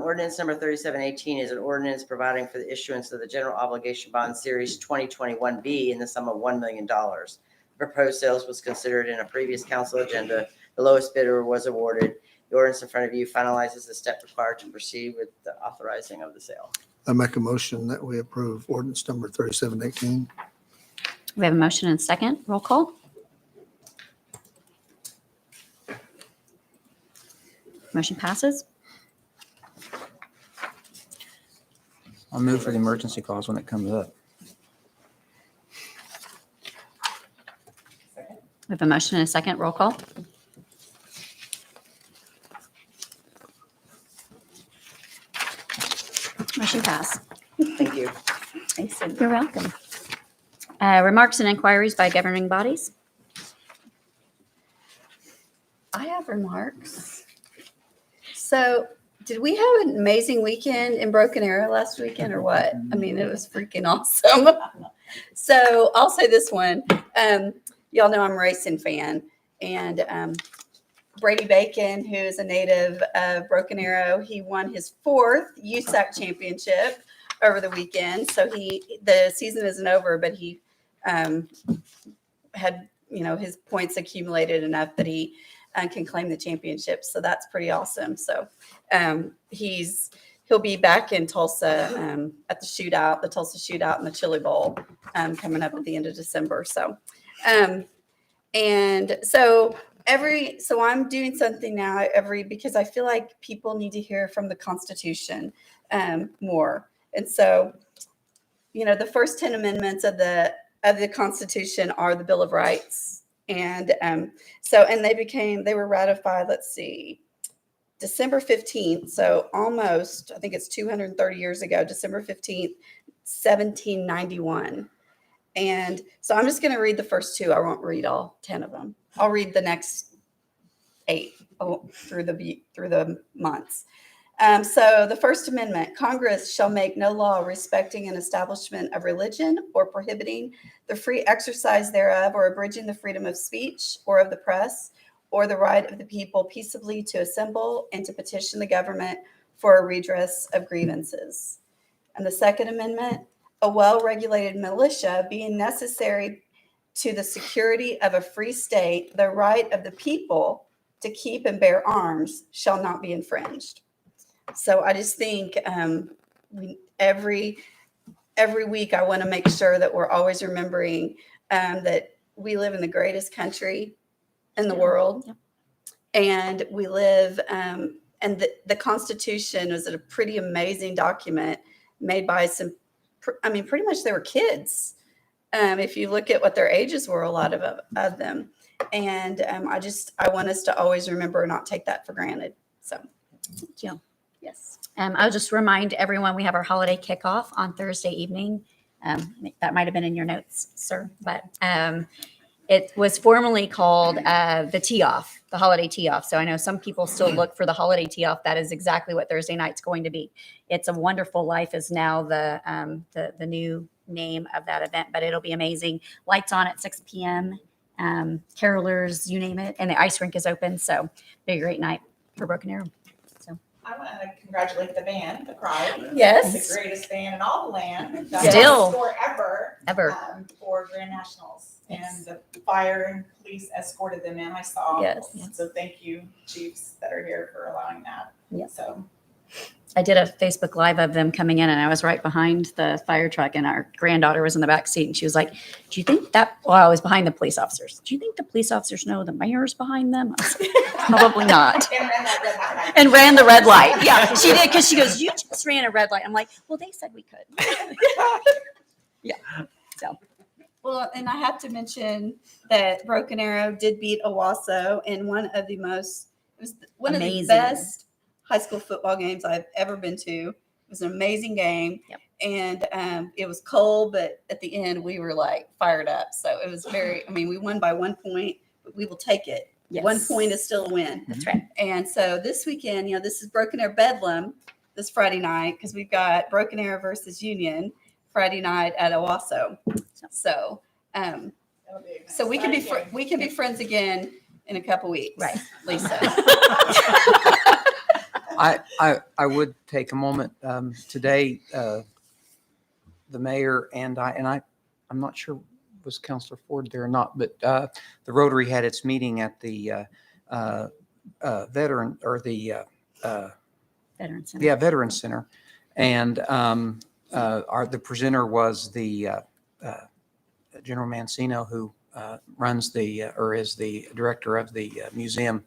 Speaker 9: Ordinance number 3718 is an ordinance providing for the issuance of the general obligation bond series 2021B in the sum of $1 million. Proposed sales was considered in a previous council agenda. The lowest bidder was awarded. The ordinance in front of you finalizes the step required to proceed with the authorizing of the sale.
Speaker 11: I make a motion that we approve ordinance number 3718.
Speaker 3: We have a motion and a second. Roll call. Motion passes.
Speaker 2: I'll move for the emergency clause when it comes up.
Speaker 3: We have a motion and a second. Roll call. Motion pass.
Speaker 9: Thank you.
Speaker 6: Thanks, Cindy.
Speaker 3: You're welcome. Remarks and inquiries by governing bodies.
Speaker 6: I have remarks. So, did we have an amazing weekend in Broken Arrow last weekend or what? I mean, it was freaking awesome. So, I'll say this one. Y'all know I'm a racing fan. And Brady Bacon, who is a native of Broken Arrow, he won his 4th USAC championship over the weekend. So, the season isn't over, but he had, his points accumulated enough that he can claim the championship. So that's pretty awesome. So he'll be back in Tulsa at the shootout, the Tulsa shootout and the Chili Bowl coming up at the end of December. So, and so I'm doing something now because I feel like people need to hear from the Constitution more. And so, the first 10 amendments of the Constitution are the Bill of Rights. And they were ratified, let's see, December 15th. So almost, I think it's 230 years ago, December 15th, 1791. And so I'm just going to read the first 2. I won't read all 10 of them. I'll read the next 8 through the months. So the First Amendment, Congress shall make no law respecting an establishment of religion or prohibiting the free exercise thereof or abridging the freedom of speech or of the press or the right of the people peaceably to assemble and to petition the government for a redress of grievances. And the Second Amendment, a well-regulated militia being necessary to the security of a free state, the right of the people to keep and bear arms shall not be infringed. So I just think every week I want to make sure that we're always remembering that we live in the greatest country in the world.
Speaker 3: Yep.
Speaker 6: And we live, and the Constitution was a pretty amazing document made by pretty much they were kids. If you look at what their ages were, a lot of them. And I want us to always remember and not take that for granted. So,
Speaker 3: Thank you.
Speaker 6: yes.
Speaker 3: I'll just remind everyone, we have our holiday kickoff on Thursday evening. That might have been in your notes, sir, but it was formerly called the tee-off, the holiday tee-off. So I know some people still look for the holiday tee-off. That is exactly what Thursday night's going to be. It's a Wonderful Life is now the new name of that event, but it'll be amazing. Lights on at 6 p.m., carolers, you name it, and the ice rink is open. So be a great night for Broken Arrow.
Speaker 5: I want to congratulate the band, the Pride.
Speaker 6: Yes.
Speaker 5: The greatest band in all the land. The
Speaker 3: Still.
Speaker 5: highest score ever. For Grand Nationals.
Speaker 3: Yes.
Speaker 5: And the fire and police escorted them in, I saw.
Speaker 6: Yes.
Speaker 5: So thank you, chiefs that are here, for allowing that.
Speaker 3: Yes.
Speaker 5: So.
Speaker 3: I did a Facebook Live of them coming in, and I was right behind the fire truck, and our granddaughter was in the back seat, and she was like, "Do you think that?" Well, I was behind the police officers. "Do you think the police officers know the mayor's behind them?" I was like, "Probably not."
Speaker 5: And ran that red light.
Speaker 3: And ran the red light. Yeah, she did, because she goes, "You just ran a red light." I'm like, "Well, they said we could." Yeah. So.
Speaker 6: Well, and I have to mention that Broken Arrow did beat Owasso in one of the
Speaker 3: Amazing.
Speaker 6: best high school football games I've ever been to. It was an amazing game.
Speaker 3: Yep.
Speaker 6: And it was cold, but at the end we were like fired up. So it was we won by 1 point, but we will take it.
Speaker 3: Yes.
Speaker 6: 1 point is still a win.
Speaker 3: That's right.
Speaker 6: And so this weekend, this is Broken Arrow Bedlam this Friday night, because we've got Broken Arrow versus Union Friday night at Owasso. So, so we can be friends again in a couple weeks.
Speaker 3: Right.
Speaker 6: Lisa.
Speaker 2: I would take a moment today. The mayor and I'm not sure was Councilor Ford there or not, but the Rotary had its meeting at the Veteran Center. Veteran Center, and the presenter was the General Mancino, who runs is the director of the museum.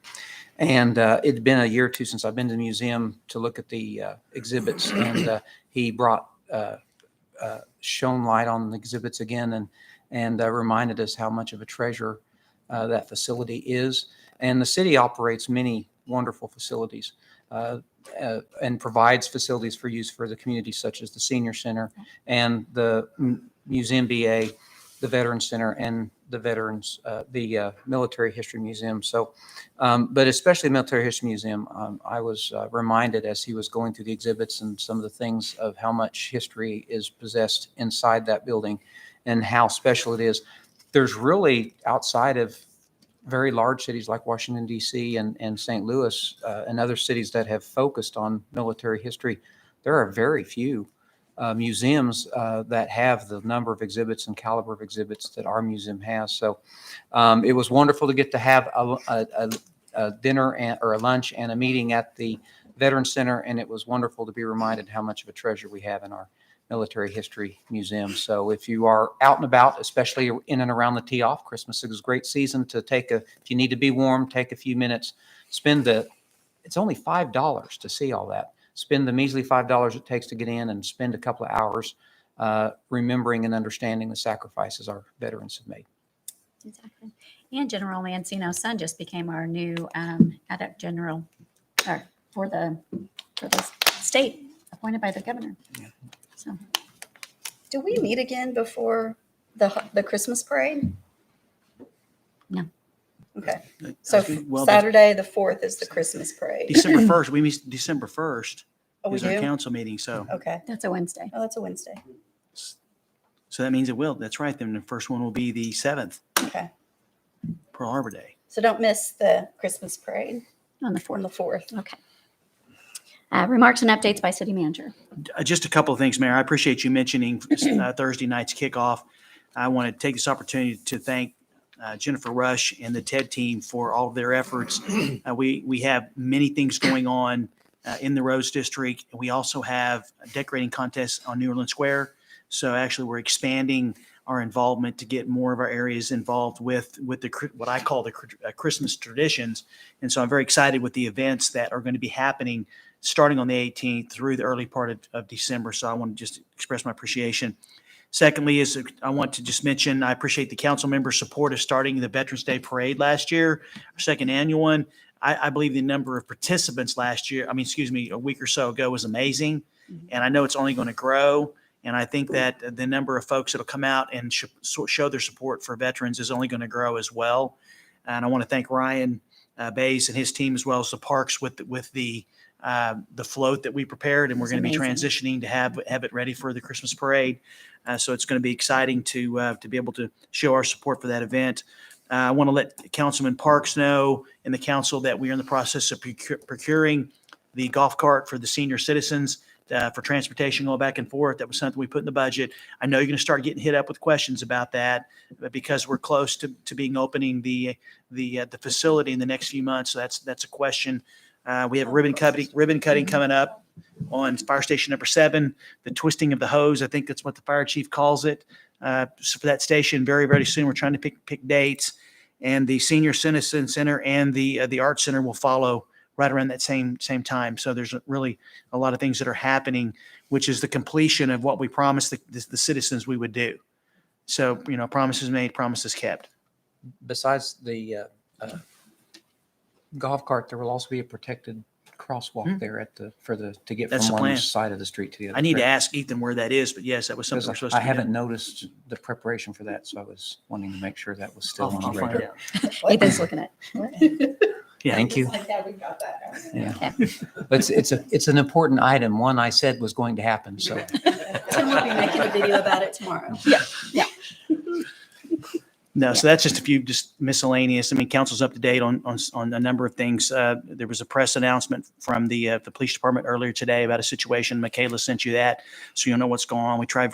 Speaker 2: And it'd been a year or two since I've been to the museum to look at the exhibits, and he brought shone light on the exhibits again, and reminded us how much of a treasure that facility is. And the city operates many wonderful facilities and provides facilities for use for the community, such as the Senior Center and the Museum BA, the Veteran Center, and the Military History Museum. So, but especially Military History Museum, I was reminded as he was going through the exhibits and some of the things of how much history is possessed inside that building and how special it is. There's really, outside of very large cities like Washington, D.C. and St. Louis and other cities that have focused on military history, there are very few museums that have the number of exhibits and caliber of exhibits that our museum has. So it was wonderful to get to have a dinner or a lunch and a meeting at the Veteran Center, and it was wonderful to be reminded how much of a treasure we have in our Military History Museum. So if you are out and about, especially in and around the tee-off, Christmas is a great season to if you need to be warm, take a few minutes, it's only $5 to see all that. Spend the measly $5 it takes to get in, and spend a couple of hours remembering and understanding the sacrifices our veterans have made.
Speaker 3: Exactly. And General Mancino's son just became our new adept general for the state, appointed by the governor.
Speaker 2: Yeah.
Speaker 3: So
Speaker 6: Do we meet again before the Christmas parade?
Speaker 3: No.
Speaker 6: Okay.
Speaker 2: Uh,
Speaker 6: So
Speaker 2: well, the-
Speaker 6: Saturday, the 4th is the Christmas parade.
Speaker 2: December 1st, we meet December 1st
Speaker 6: Oh, we
Speaker 2: is our
Speaker 6: do?
Speaker 2: council meeting. So,
Speaker 6: Okay.
Speaker 3: That's a Wednesday.
Speaker 6: Oh, that's a Wednesday.
Speaker 2: so that means it will. That's right. Then the first one will be the 7th,
Speaker 6: Okay.
Speaker 2: Pearl Harbor Day.
Speaker 6: So don't miss the Christmas parade
Speaker 3: On the
Speaker 6: on
Speaker 3: 4th.
Speaker 6: the 4th.
Speaker 3: Okay. Remarks and updates by city manager.
Speaker 2: Just a couple of things, Mayor. I appreciate you mentioning Thursday night's kickoff. I want to take this opportunity to thank Jennifer Rush and the TED team for all of their efforts. We have many things going on in the Rose District. We also have a decorating contest on New Orleans Square. So actually, we're expanding our involvement to get more of our areas involved with the what I call the Christmas traditions. And so I'm very excited with the events that are going to be happening starting on the 18th through the early part of December. So I want to just express my appreciation. Secondly, is I want to just mention, I appreciate the council members' support of starting the Veterans Day Parade last year, our second annual one. I believe the number of participants last year, a week or so ago was amazing. And I know it's only going to grow. And I think that the number of folks that will come out and show their support for veterans is only going to grow as well. And I want to thank Ryan Bays and his team, as well as the parks with the float that we prepared, and we're going to be transitioning to have it ready for the Christmas parade. So it's going to be exciting to be able to show our support for that event. I want to let Councilman Parks know and the council that we are in the process of procuring the golf cart for the senior citizens for transportation going back and forth. That was something we put in the budget. I know you're going to start getting hit up with questions about that, but because we're close to being opening the facility in the next few months. So that's a question. We have ribbon cutting coming up on fire station number 7, the twisting of the hose. I think that's what the fire chief calls it. So for that station, very, very soon, we're trying to pick dates, and the senior citizen center and the art center will follow right around that same time. So there's really a lot of things that are happening, which is the completion of what we promised the citizens we would do. So, promises made, promises kept. Besides the golf cart, there will also be a protected crosswalk there to get
Speaker 13: That's
Speaker 2: from
Speaker 13: the
Speaker 2: one
Speaker 13: plan.
Speaker 2: side of the street to the other.
Speaker 13: I need to
Speaker 2: correct?
Speaker 13: ask Ethan where that is, but yes, that was something we're supposed to
Speaker 2: I
Speaker 13: be
Speaker 2: haven't
Speaker 13: doing.
Speaker 2: noticed the preparation for that, so I was wanting to make sure that was still on
Speaker 13: I'll
Speaker 2: the
Speaker 13: find
Speaker 2: radar.
Speaker 13: out.
Speaker 3: Ethan's looking at.
Speaker 13: Yeah.
Speaker 2: Thank you.
Speaker 5: Yeah, we got that.
Speaker 2: Yeah. But it's an important item. One I said was going to happen, so.
Speaker 6: Tim will be making a video about it tomorrow.
Speaker 13: No, so that's just a few just miscellaneous. I mean, council's up to date on a number of things. There was a press announcement from the police department earlier today about a situation. Michaela sent you that, so you'll know what's going on. We try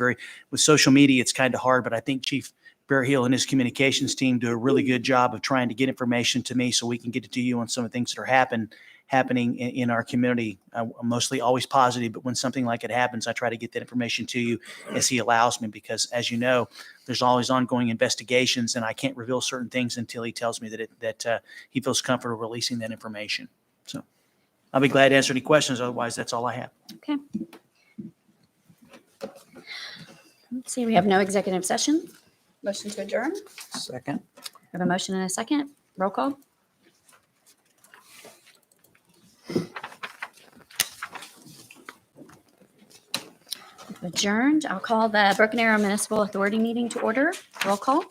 Speaker 13: with social media, it's kind of hard, but I think Chief Bearhill and his communications team do a really good job of trying to get information to me so we can get it to you on some of the things that are happening in our community. I'm mostly always positive, but when something like it happens, I try to get that information to you as he allows me, because as you know, there's always ongoing investigations, and I can't reveal certain things until he tells me that he feels comfortable releasing that information. So I'll be glad to answer any questions. Otherwise, that's all I have.
Speaker 3: Okay. Let's see, we have no executive session.
Speaker 6: Motion to adjourn?
Speaker 2: Second.
Speaker 3: We have a motion and a second. Roll call. Adjourned. I'll call the Broken Arrow Municipal Authority meeting to order. Roll call.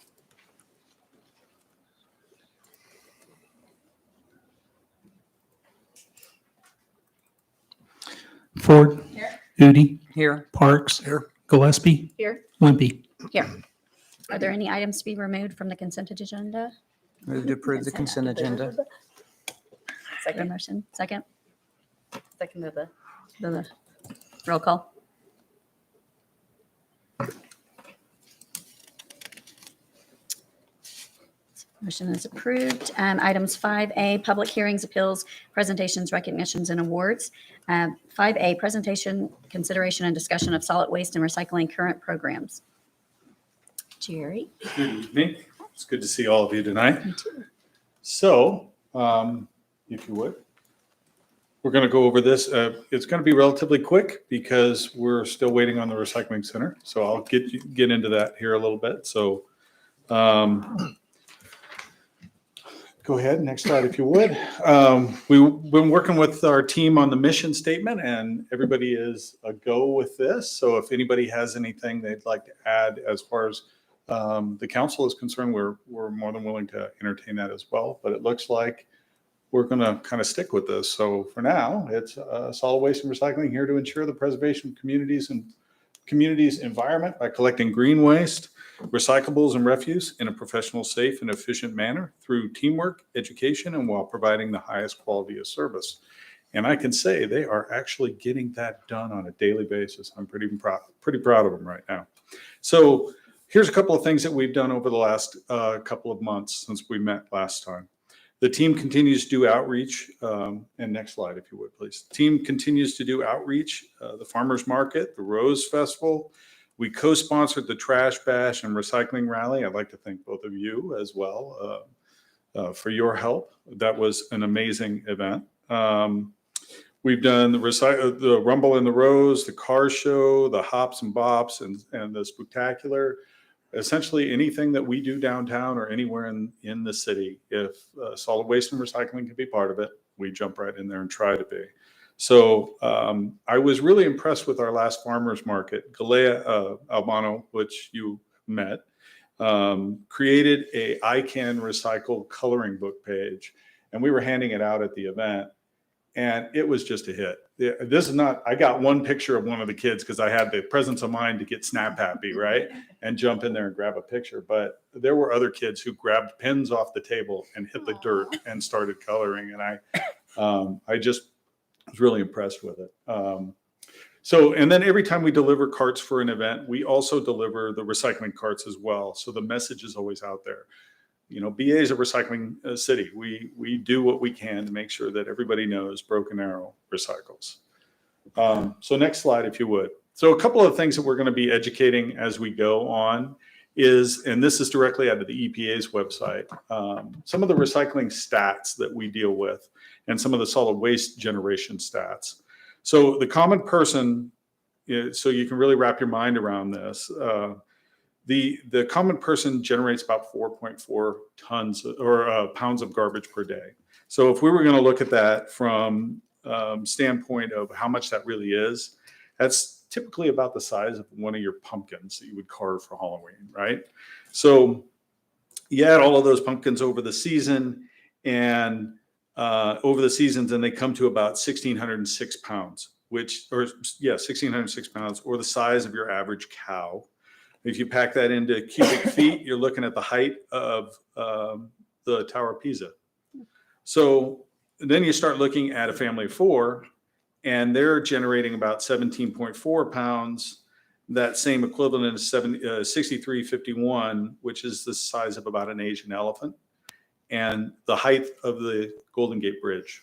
Speaker 7: Ford.
Speaker 5: Here.
Speaker 7: Udi.
Speaker 2: Here.
Speaker 7: Parks.
Speaker 11: Here.
Speaker 7: Gillespie.
Speaker 6: Here.
Speaker 7: Wimpy.
Speaker 3: Here. Are there any items to be removed from the consent agenda?
Speaker 2: Move to approve the consent agenda.
Speaker 3: Have a
Speaker 6: Second.
Speaker 3: motion. Second.
Speaker 6: Second of the.
Speaker 3: The roll call. Motion is approved. Items 5A, public hearings, appeals, presentations, recognitions, and awards. 5A, presentation, consideration, and discussion of solid waste and recycling current programs. Jerry?
Speaker 14: Good evening. It's good to see all of you tonight.
Speaker 3: You too.
Speaker 14: So, if you would, we're going to go over this. It's going to be relatively quick because we're still waiting on the recycling center. So I'll get into that here a little bit. So, go ahead, next slide if you would. We've been working with our team on the mission statement, and everybody is a go with this. So if anybody has anything they'd like to add as far as the council is concerned, we're more than willing to entertain that as well. But it looks like we're going to kind of stick with this. So for now, it's solid waste and recycling here to ensure the preservation of communities and communities' environment by collecting green waste, recyclables, and refuse in a professional, safe, and efficient manner through teamwork, education, and while providing the highest quality of service. And I can say they are actually getting that done on a daily basis. I'm pretty proud of them right now. So here's a couple of things that we've done over the last couple of months since we met last time. The team continues to do outreach, and next slide, if you would, please. The team continues to do outreach, the farmers market, the Rose Festival. We co-sponsored the Trash Bash and Recycling Rally. I'd like to thank both of you as well for your help. That was an amazing event. We've done the Rumble in the Rose, the car show, the Hops and Bops, and the Spooktacular. Essentially anything that we do downtown or anywhere in the city, if solid waste and recycling can be part of it, we jump right in there and try to be. So I was really impressed with our last farmers market. Galea Albano, which you met, created a I Can Recycle coloring book page, and we were handing it out at the event. And it was just a hit. This is not, I got one picture of one of the kids because I had the presence of mind to get snap happy, right? And jump in there and grab a picture. But there were other kids who grabbed pens off the table and hit the dirt and started coloring. And I just was really impressed with it. And then every time we deliver carts for an event, we also deliver the recycling carts as well. So the message is always out there. You know, BA is a recycling city. We do what we can to make sure that everybody knows Broken Arrow recycles. So next slide, if you would. So a couple of things that we're going to be educating as we go on is, and this is directly out of the EPA's website, some of the recycling stats that we deal with and some of the solid waste generation stats. So the common person, so you can really wrap your mind around this, the common person generates about 4.4 tons or pounds of garbage per day. So if we were going to look at that from standpoint of how much that really is, that's typically about the size of one of your pumpkins that you would carve for Halloween, right? So you add all of those pumpkins over the season and they come to about 1,606 pounds, 1,606 pounds, or the size of your average cow. If you pack that into cubic feet, you're looking at the height of the Tower of Pisa. So then you start looking at a family of four, and they're generating about 17.4 pounds. That same equivalent is 6351, which is the size of about an Asian elephant, and the height of the Golden Gate Bridge.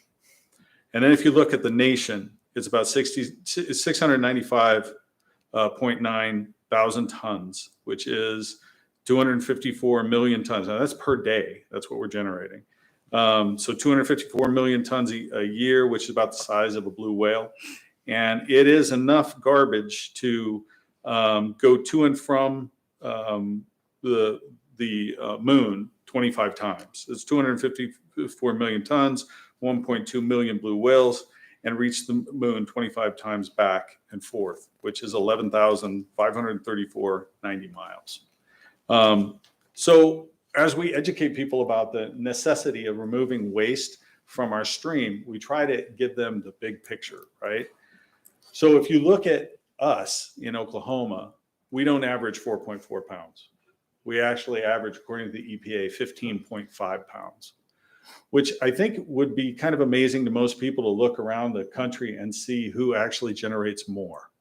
Speaker 14: And then if you look at the nation, it's about 695.9 thousand tons, which is 254 million tons. Now that's per day. That's what we're generating. So 254 million tons a year, which is about the size of a blue whale. And it is enough garbage to go to and from the moon 25 times. It's 254 million tons, 1.2 million blue whales, and reach the moon 25 times back and forth, which is 11,534.90 miles. So as we educate people about the necessity of removing waste from our stream, we try to give them the big picture, right? So if you look at us in Oklahoma, we don't average 4.4 pounds. We actually average, according to the EPA, 15.5 pounds. Which I think would be kind of amazing to most people to look around the country and see who actually generates more.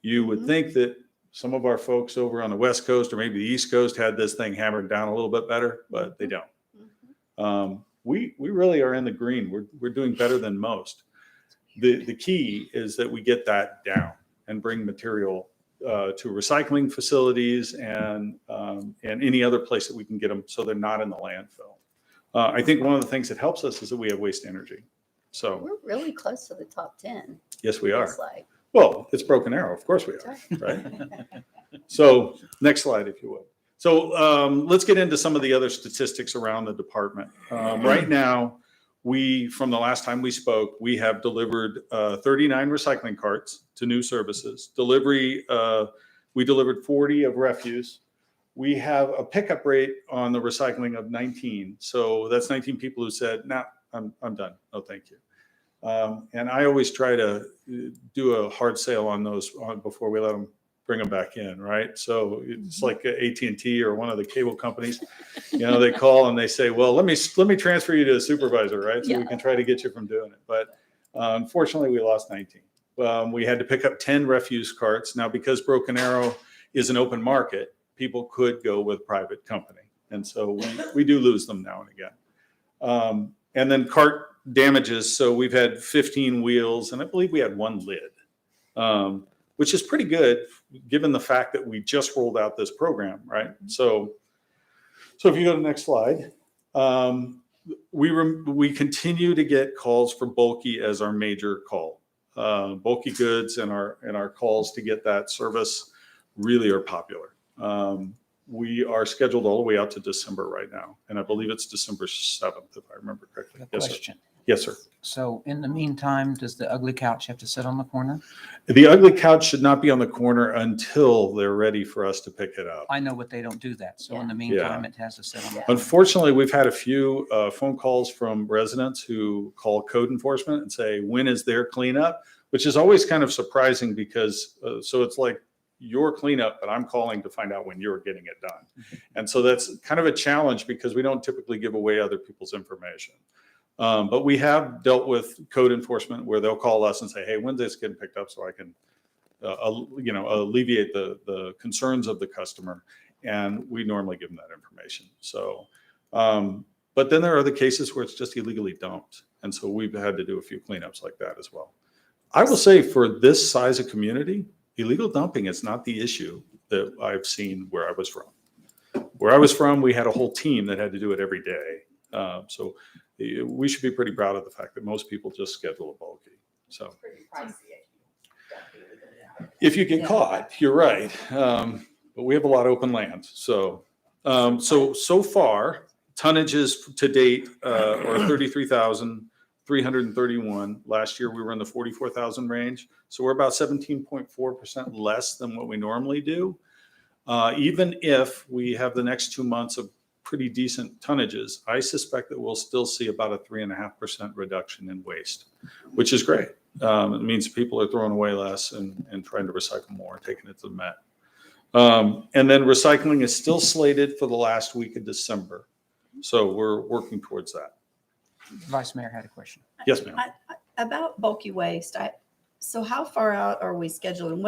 Speaker 14: You would think that some of our folks over on the West Coast or maybe the East Coast had this thing hammered down a little bit better, but they don't. We really are in the green. We're doing better than most. The key is that we get that down and bring material to recycling facilities and any other place that we can get them so they're not in the landfill. I think one of the things that helps us is that we have waste energy. So
Speaker 6: We're really close to the top 10.
Speaker 14: yes, we are.
Speaker 6: It's like,
Speaker 14: Well, it's Broken Arrow. Of course we are, right? So next slide, if you would. So let's get into some of the other statistics around the department. Right now, from the last time we spoke, we have delivered 39 recycling carts to new services. We delivered 40 of refuse. we have a pickup rate on the recycling of 19. So that's 19 people who said, "Nah, I'm done. No, thank you." And I always try to do a hard sale on those before we let them bring them back in, right? So it's like AT&T or one of the cable companies, they call and they say, "Well, let me transfer you to a supervisor, right? So we can try to get you from doing it." But unfortunately, we lost 19. We had to pick up 10 refuse carts. Now, because Broken Arrow is an open market, people could go with private company. And so we do lose them now and again. And then cart damages. So we've had 15 wheels, and I believe we had one lid, which is pretty good given the fact that we just rolled out this program, right? So if you go to the next slide, we continue to get calls for bulky as our major call. Bulky goods and our calls to get that service really are popular. We are scheduled all the way out to December right now, and I believe it's December 7th, if I remember correctly.
Speaker 2: A question.
Speaker 14: Yes, sir.
Speaker 2: So in the meantime, does the ugly couch have to sit on the corner?
Speaker 14: The ugly couch should not be on the corner until they're ready for us to pick it up.
Speaker 2: I know, but they don't do that. So in the meantime, it has to sit on the corner.
Speaker 14: Unfortunately, we've had a few phone calls from residents who call code enforcement and say, "When is their cleanup?" Which is always kind of surprising because so it's like your cleanup, but I'm calling to find out when you're getting it done. And so that's kind of a challenge because we don't typically give away other people's information. But we have dealt with code enforcement where they'll call us and say, "Hey, when's this getting picked up so I can, alleviate the concerns of the customer?" And we normally give them that information. So, but then there are other cases where it's just illegally dumped. And so we've had to do a few cleanups like that as well. I will say for this size of community, illegal dumping is not the issue that I've seen where I was from. Where I was from, we had a whole team that had to do it every day. So we should be pretty proud of the fact that most people just schedule a bulky. So
Speaker 5: Pretty pricey.
Speaker 14: if you get caught, you're right. But we have a lot of open land. So far, tonnages to date are 33,331. Last year, we were in the 44,000 range. So we're about 17.4% less than what we normally do. Even if we have the next 2 months of pretty decent tonnages, I suspect that we'll still see about a 3.5% reduction in waste, which is great. It means people are throwing away less and trying to recycle more, taking it to the Met. And then recycling is still slated for the last week of December. So we're working towards that.
Speaker 2: Vice Mayor had a question.
Speaker 14: Yes, ma'am.
Speaker 6: About bulky waste, so how far out are we scheduled and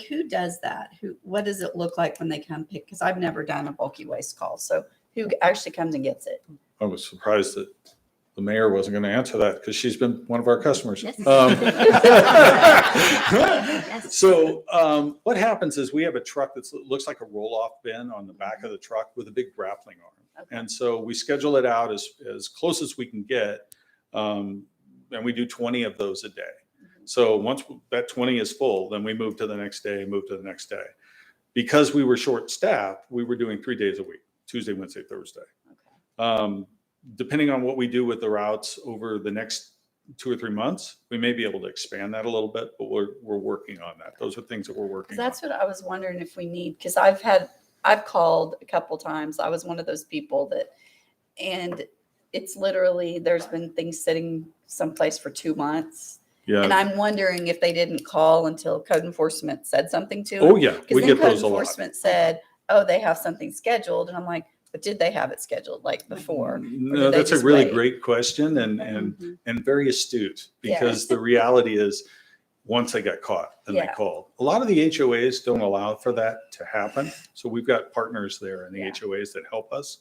Speaker 6: who does that? What does it look like when they come pick? Because I've never done a bulky waste call. So who actually comes and gets it?
Speaker 14: I was surprised that the mayor wasn't going to answer that because she's been one of our customers.
Speaker 3: Yes.
Speaker 14: So what happens is we have a truck that looks like a roll-off bin on the back of the truck with a big grappling arm.
Speaker 6: Okay.
Speaker 14: And so we schedule it out as close as we can get. And we do 20 of those a day. So once that 20 is full, then we move to the next day, move to the next day. Because we were short-staffed, we were doing 3 days a week, Tuesday, Wednesday, Thursday.
Speaker 6: Okay.
Speaker 14: Depending on what we do with the routes over the next 2 or 3 months, we may be able to expand that a little bit, but we're working on that. Those are things that we're working on.
Speaker 6: That's what I was wondering if we need, because I've called a couple times. I was one of those people and it's literally, there's been things sitting someplace for 2 months.
Speaker 14: Yeah.
Speaker 6: And I'm wondering if they didn't call until code enforcement said something to them.
Speaker 14: Oh, yeah. We get those a
Speaker 6: Code
Speaker 14: lot.
Speaker 6: enforcement said, "Oh, they have something scheduled." And I'm like, but did they have it scheduled like before? Or
Speaker 14: No,
Speaker 6: did they
Speaker 14: that's a
Speaker 6: just
Speaker 14: really
Speaker 6: wait?
Speaker 14: great question and very astute because the reality is once they got caught, then they called. A lot of the HOAs don't allow for that to happen. So we've got partners there in the HOAs that help us.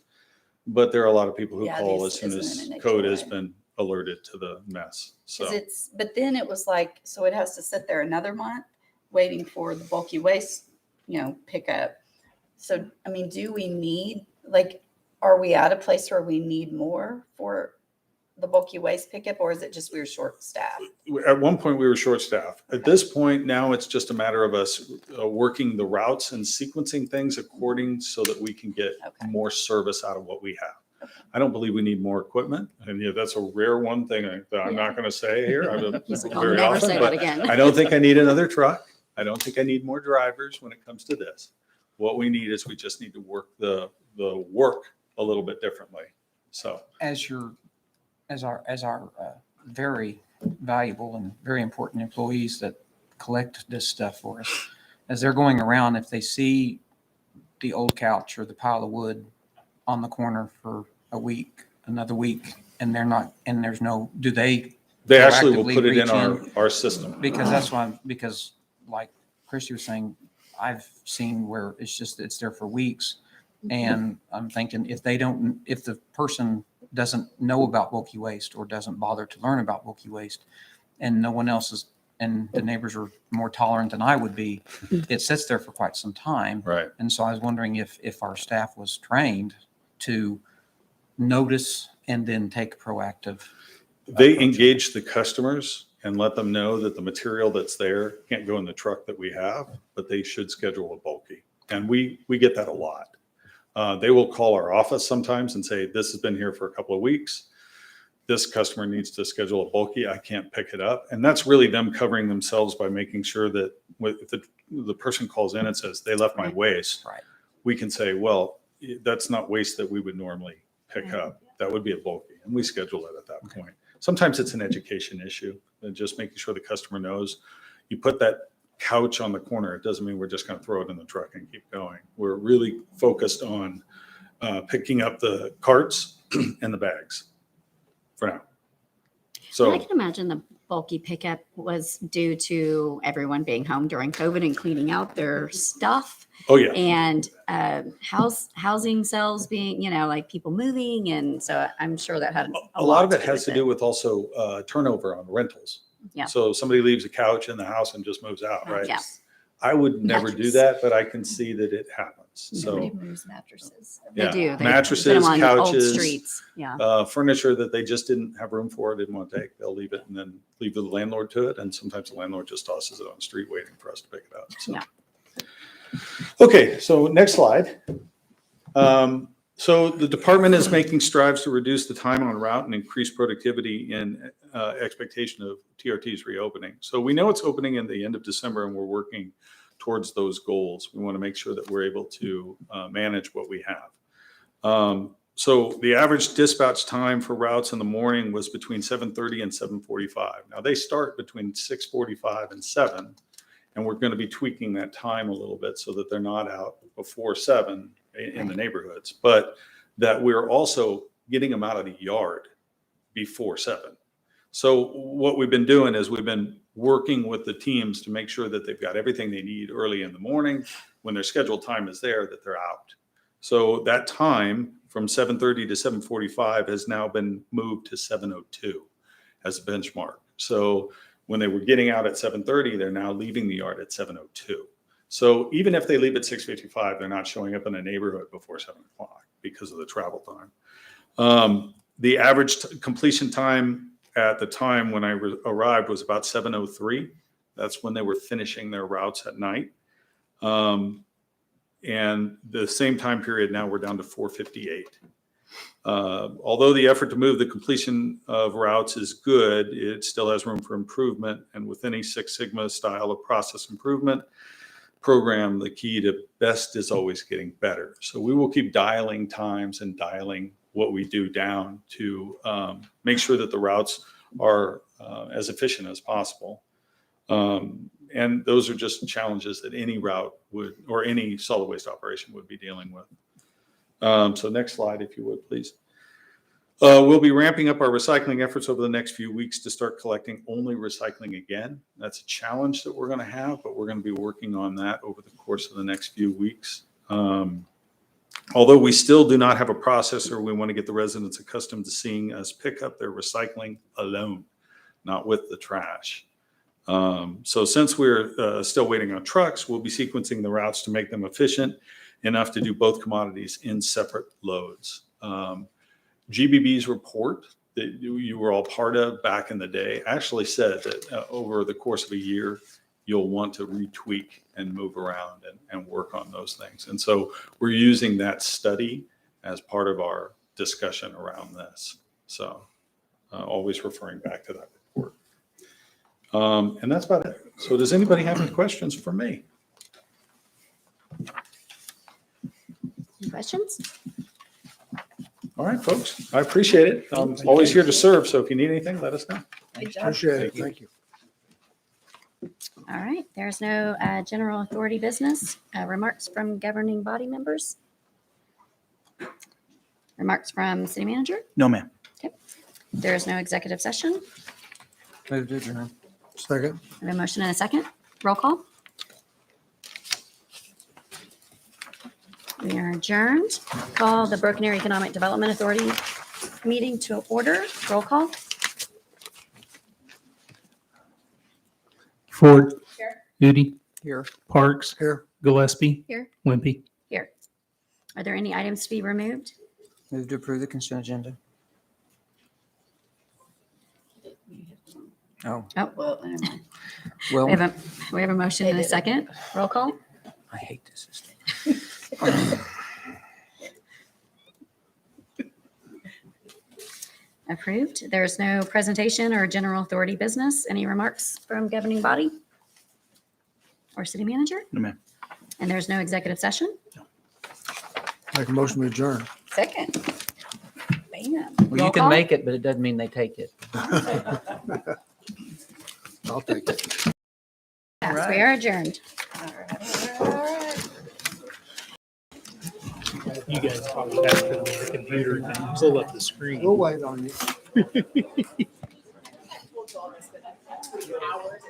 Speaker 14: But there are a lot of people who call as soon as code has been alerted to the mess. So
Speaker 6: But then it was like, so it has to sit there another month waiting for the bulky waste, pickup. So, I mean, do we need, are we at a place where we need more for the bulky waste pickup, or is it just we're short-staffed?
Speaker 14: at one point we were short-staffed. At this point, now it's just a matter of us working the routes and sequencing things according so that we can get more service out of what we have. I don't believe we need more equipment, and that's a rare one thing that I'm not going to say here.
Speaker 3: He's like, I'll
Speaker 14: very
Speaker 3: never
Speaker 14: often,
Speaker 3: say
Speaker 14: but
Speaker 3: that again.
Speaker 14: I don't think I need another truck. I don't think I need more drivers when it comes to this. What we need is we just need to work the work a little bit differently. So
Speaker 2: As our very valuable and very important employees that collect this stuff for us, as they're going around, if they see the old couch or the pile of wood on the corner for a week, another week, and there's no, do they
Speaker 14: actually will
Speaker 2: proactively
Speaker 14: put it in
Speaker 2: reach
Speaker 14: our system.
Speaker 2: Because that's why, because like Christy was saying, I've seen where it's there for weeks. And I'm thinking if the person doesn't know about bulky waste or doesn't bother to learn about bulky waste and no one else is, and the neighbors are more tolerant than I would be, it sits there for quite some time.
Speaker 14: Right.
Speaker 2: And so I was wondering if our staff was trained to notice and then take proactive.
Speaker 14: They engage the customers and let them know that the material that's there can't go in the truck that we have, but they should schedule a bulky. And we get that a lot. They will call our office sometimes and say, this has been here for a couple of weeks. This customer needs to schedule a bulky. I can't pick it up. And that's really them covering themselves by making sure that if the person calls in and says, they left my waste,
Speaker 2: Right.
Speaker 14: we can say, well, that's not waste that we would normally pick up. That would be a bulky. And we schedule it at that point. Sometimes it's an education issue and just making sure the customer knows you put that couch on the corner. It doesn't mean we're just going to throw it in the truck and keep going. We're really focused on picking up the carts and the bags for now. So
Speaker 3: I can imagine the bulky pickup was due to everyone being home during COVID and cleaning out their stuff.
Speaker 14: Oh yeah.
Speaker 3: And housing sales being, like people moving. And so I'm sure that had
Speaker 14: a lot of it has to do with also turnover on rentals.
Speaker 3: Yeah.
Speaker 14: So somebody leaves a couch in the house and just moves out, right?
Speaker 3: Yeah.
Speaker 14: I would never do
Speaker 3: Mattress.
Speaker 14: that, but I can see that it happens.
Speaker 3: Nobody
Speaker 14: So
Speaker 3: moves mattresses.
Speaker 14: yeah,
Speaker 3: They do. They put
Speaker 14: mattresses,
Speaker 3: them on old
Speaker 14: couches,
Speaker 3: streets. Yeah.
Speaker 14: furniture that they just didn't have room for, didn't want to take, they'll leave it and then leave the landlord to it. And sometimes the landlord just tosses it on the street waiting for us to pick it up. So.
Speaker 3: Yeah.
Speaker 14: Okay, so next slide. So the department is making strides to reduce the time on route and increase productivity in expectation of TRT's reopening. So we know it's opening in the end of December and we're working towards those goals. We want to make sure that we're able to manage what we have. So the average dispatch time for routes in the morning was between 7:30 and 7:45. Now they start between 6:45 and 7, and we're going to be tweaking that time a little bit so that they're not out before 7 in the neighborhoods, but that we're also getting them out of the yard before 7. So what we've been doing is we've been working with the teams to make sure that they've got everything they need early in the morning. When their scheduled time is there, that they're out. So that time from 7:30 to 7:45 has now been moved to 7:02 as a benchmark. So when they were getting out at 7:30, they're now leaving the yard at 7:02. So even if they leave at 6:55, they're not showing up in a neighborhood before 7 o'clock because of the travel time. The average completion time at the time when I arrived was about 7:03. That's when they were finishing their routes at night. And the same time period now we're down to 4:58. Although the effort to move the completion of routes is good, it still has room for improvement. And with any Six Sigma style of process improvement program, the key to best is always getting better. So we will keep dialing times and dialing what we do down to make sure that the routes are as efficient as possible. And those are just challenges that any route would, or any solid waste operation would be dealing with. So next slide, if you would, please. We'll be ramping up our recycling efforts over the next few weeks to start collecting only recycling again. That's a challenge that we're going to have, but we're going to be working on that over the course of the next few weeks. Although we still do not have a processor, we want to get the residents accustomed to seeing us pick up their recycling alone, not with the trash. So since we're still waiting on trucks, we'll be sequencing the routes to make them efficient enough to do both commodities in separate loads. GBB's report that you were all part of back in the day actually said that over the course of a year, you'll want to retweak and move around and work on those things. And so we're using that study as part of our discussion around this. So always referring back to that report. And that's about it. So does anybody have any questions for me?
Speaker 3: Any questions?
Speaker 14: All right, folks, I appreciate it. I'm always here to serve, so if you need anything, let us know.
Speaker 11: Appreciate it. Thank you.
Speaker 3: All right, there's no general authority business. Remarks from governing body members? Remarks from city manager?
Speaker 13: No, ma'am.
Speaker 3: There is no executive session.
Speaker 2: Move to adjourn.
Speaker 11: Second.
Speaker 3: I have a motion and a second. Roll call. We are adjourned. Call the Broken Arrow Economic Development Authority meeting to order. Roll call.
Speaker 7: Ford. Udi.
Speaker 2: Here.
Speaker 7: Parks.
Speaker 11: Here.
Speaker 7: Gillespie.
Speaker 3: Here.
Speaker 7: Wimpy.
Speaker 3: Here. Are there any items to be removed?
Speaker 2: Move to approve the consent agenda. Oh,
Speaker 3: Oh, well, never mind.
Speaker 2: well,
Speaker 3: We have a motion and a second. Roll call.
Speaker 2: I hate this system.
Speaker 3: Approved. There's no presentation or general authority business. Any remarks from governing body or city manager?
Speaker 13: No, ma'am.
Speaker 3: And there's no executive session?
Speaker 11: Make a motion to adjourn.
Speaker 3: Second. Bam.
Speaker 2: Well,
Speaker 3: Roll
Speaker 2: you can
Speaker 3: call.
Speaker 2: make it, but it doesn't mean they take it.
Speaker 11: I'll take it.
Speaker 3: Yes, we are adjourned.
Speaker 7: You guys probably have to put on the computer and pull up the screen.
Speaker 11: We'll wait on you.
Speaker 5: We'll do all this, but that's 3 hours.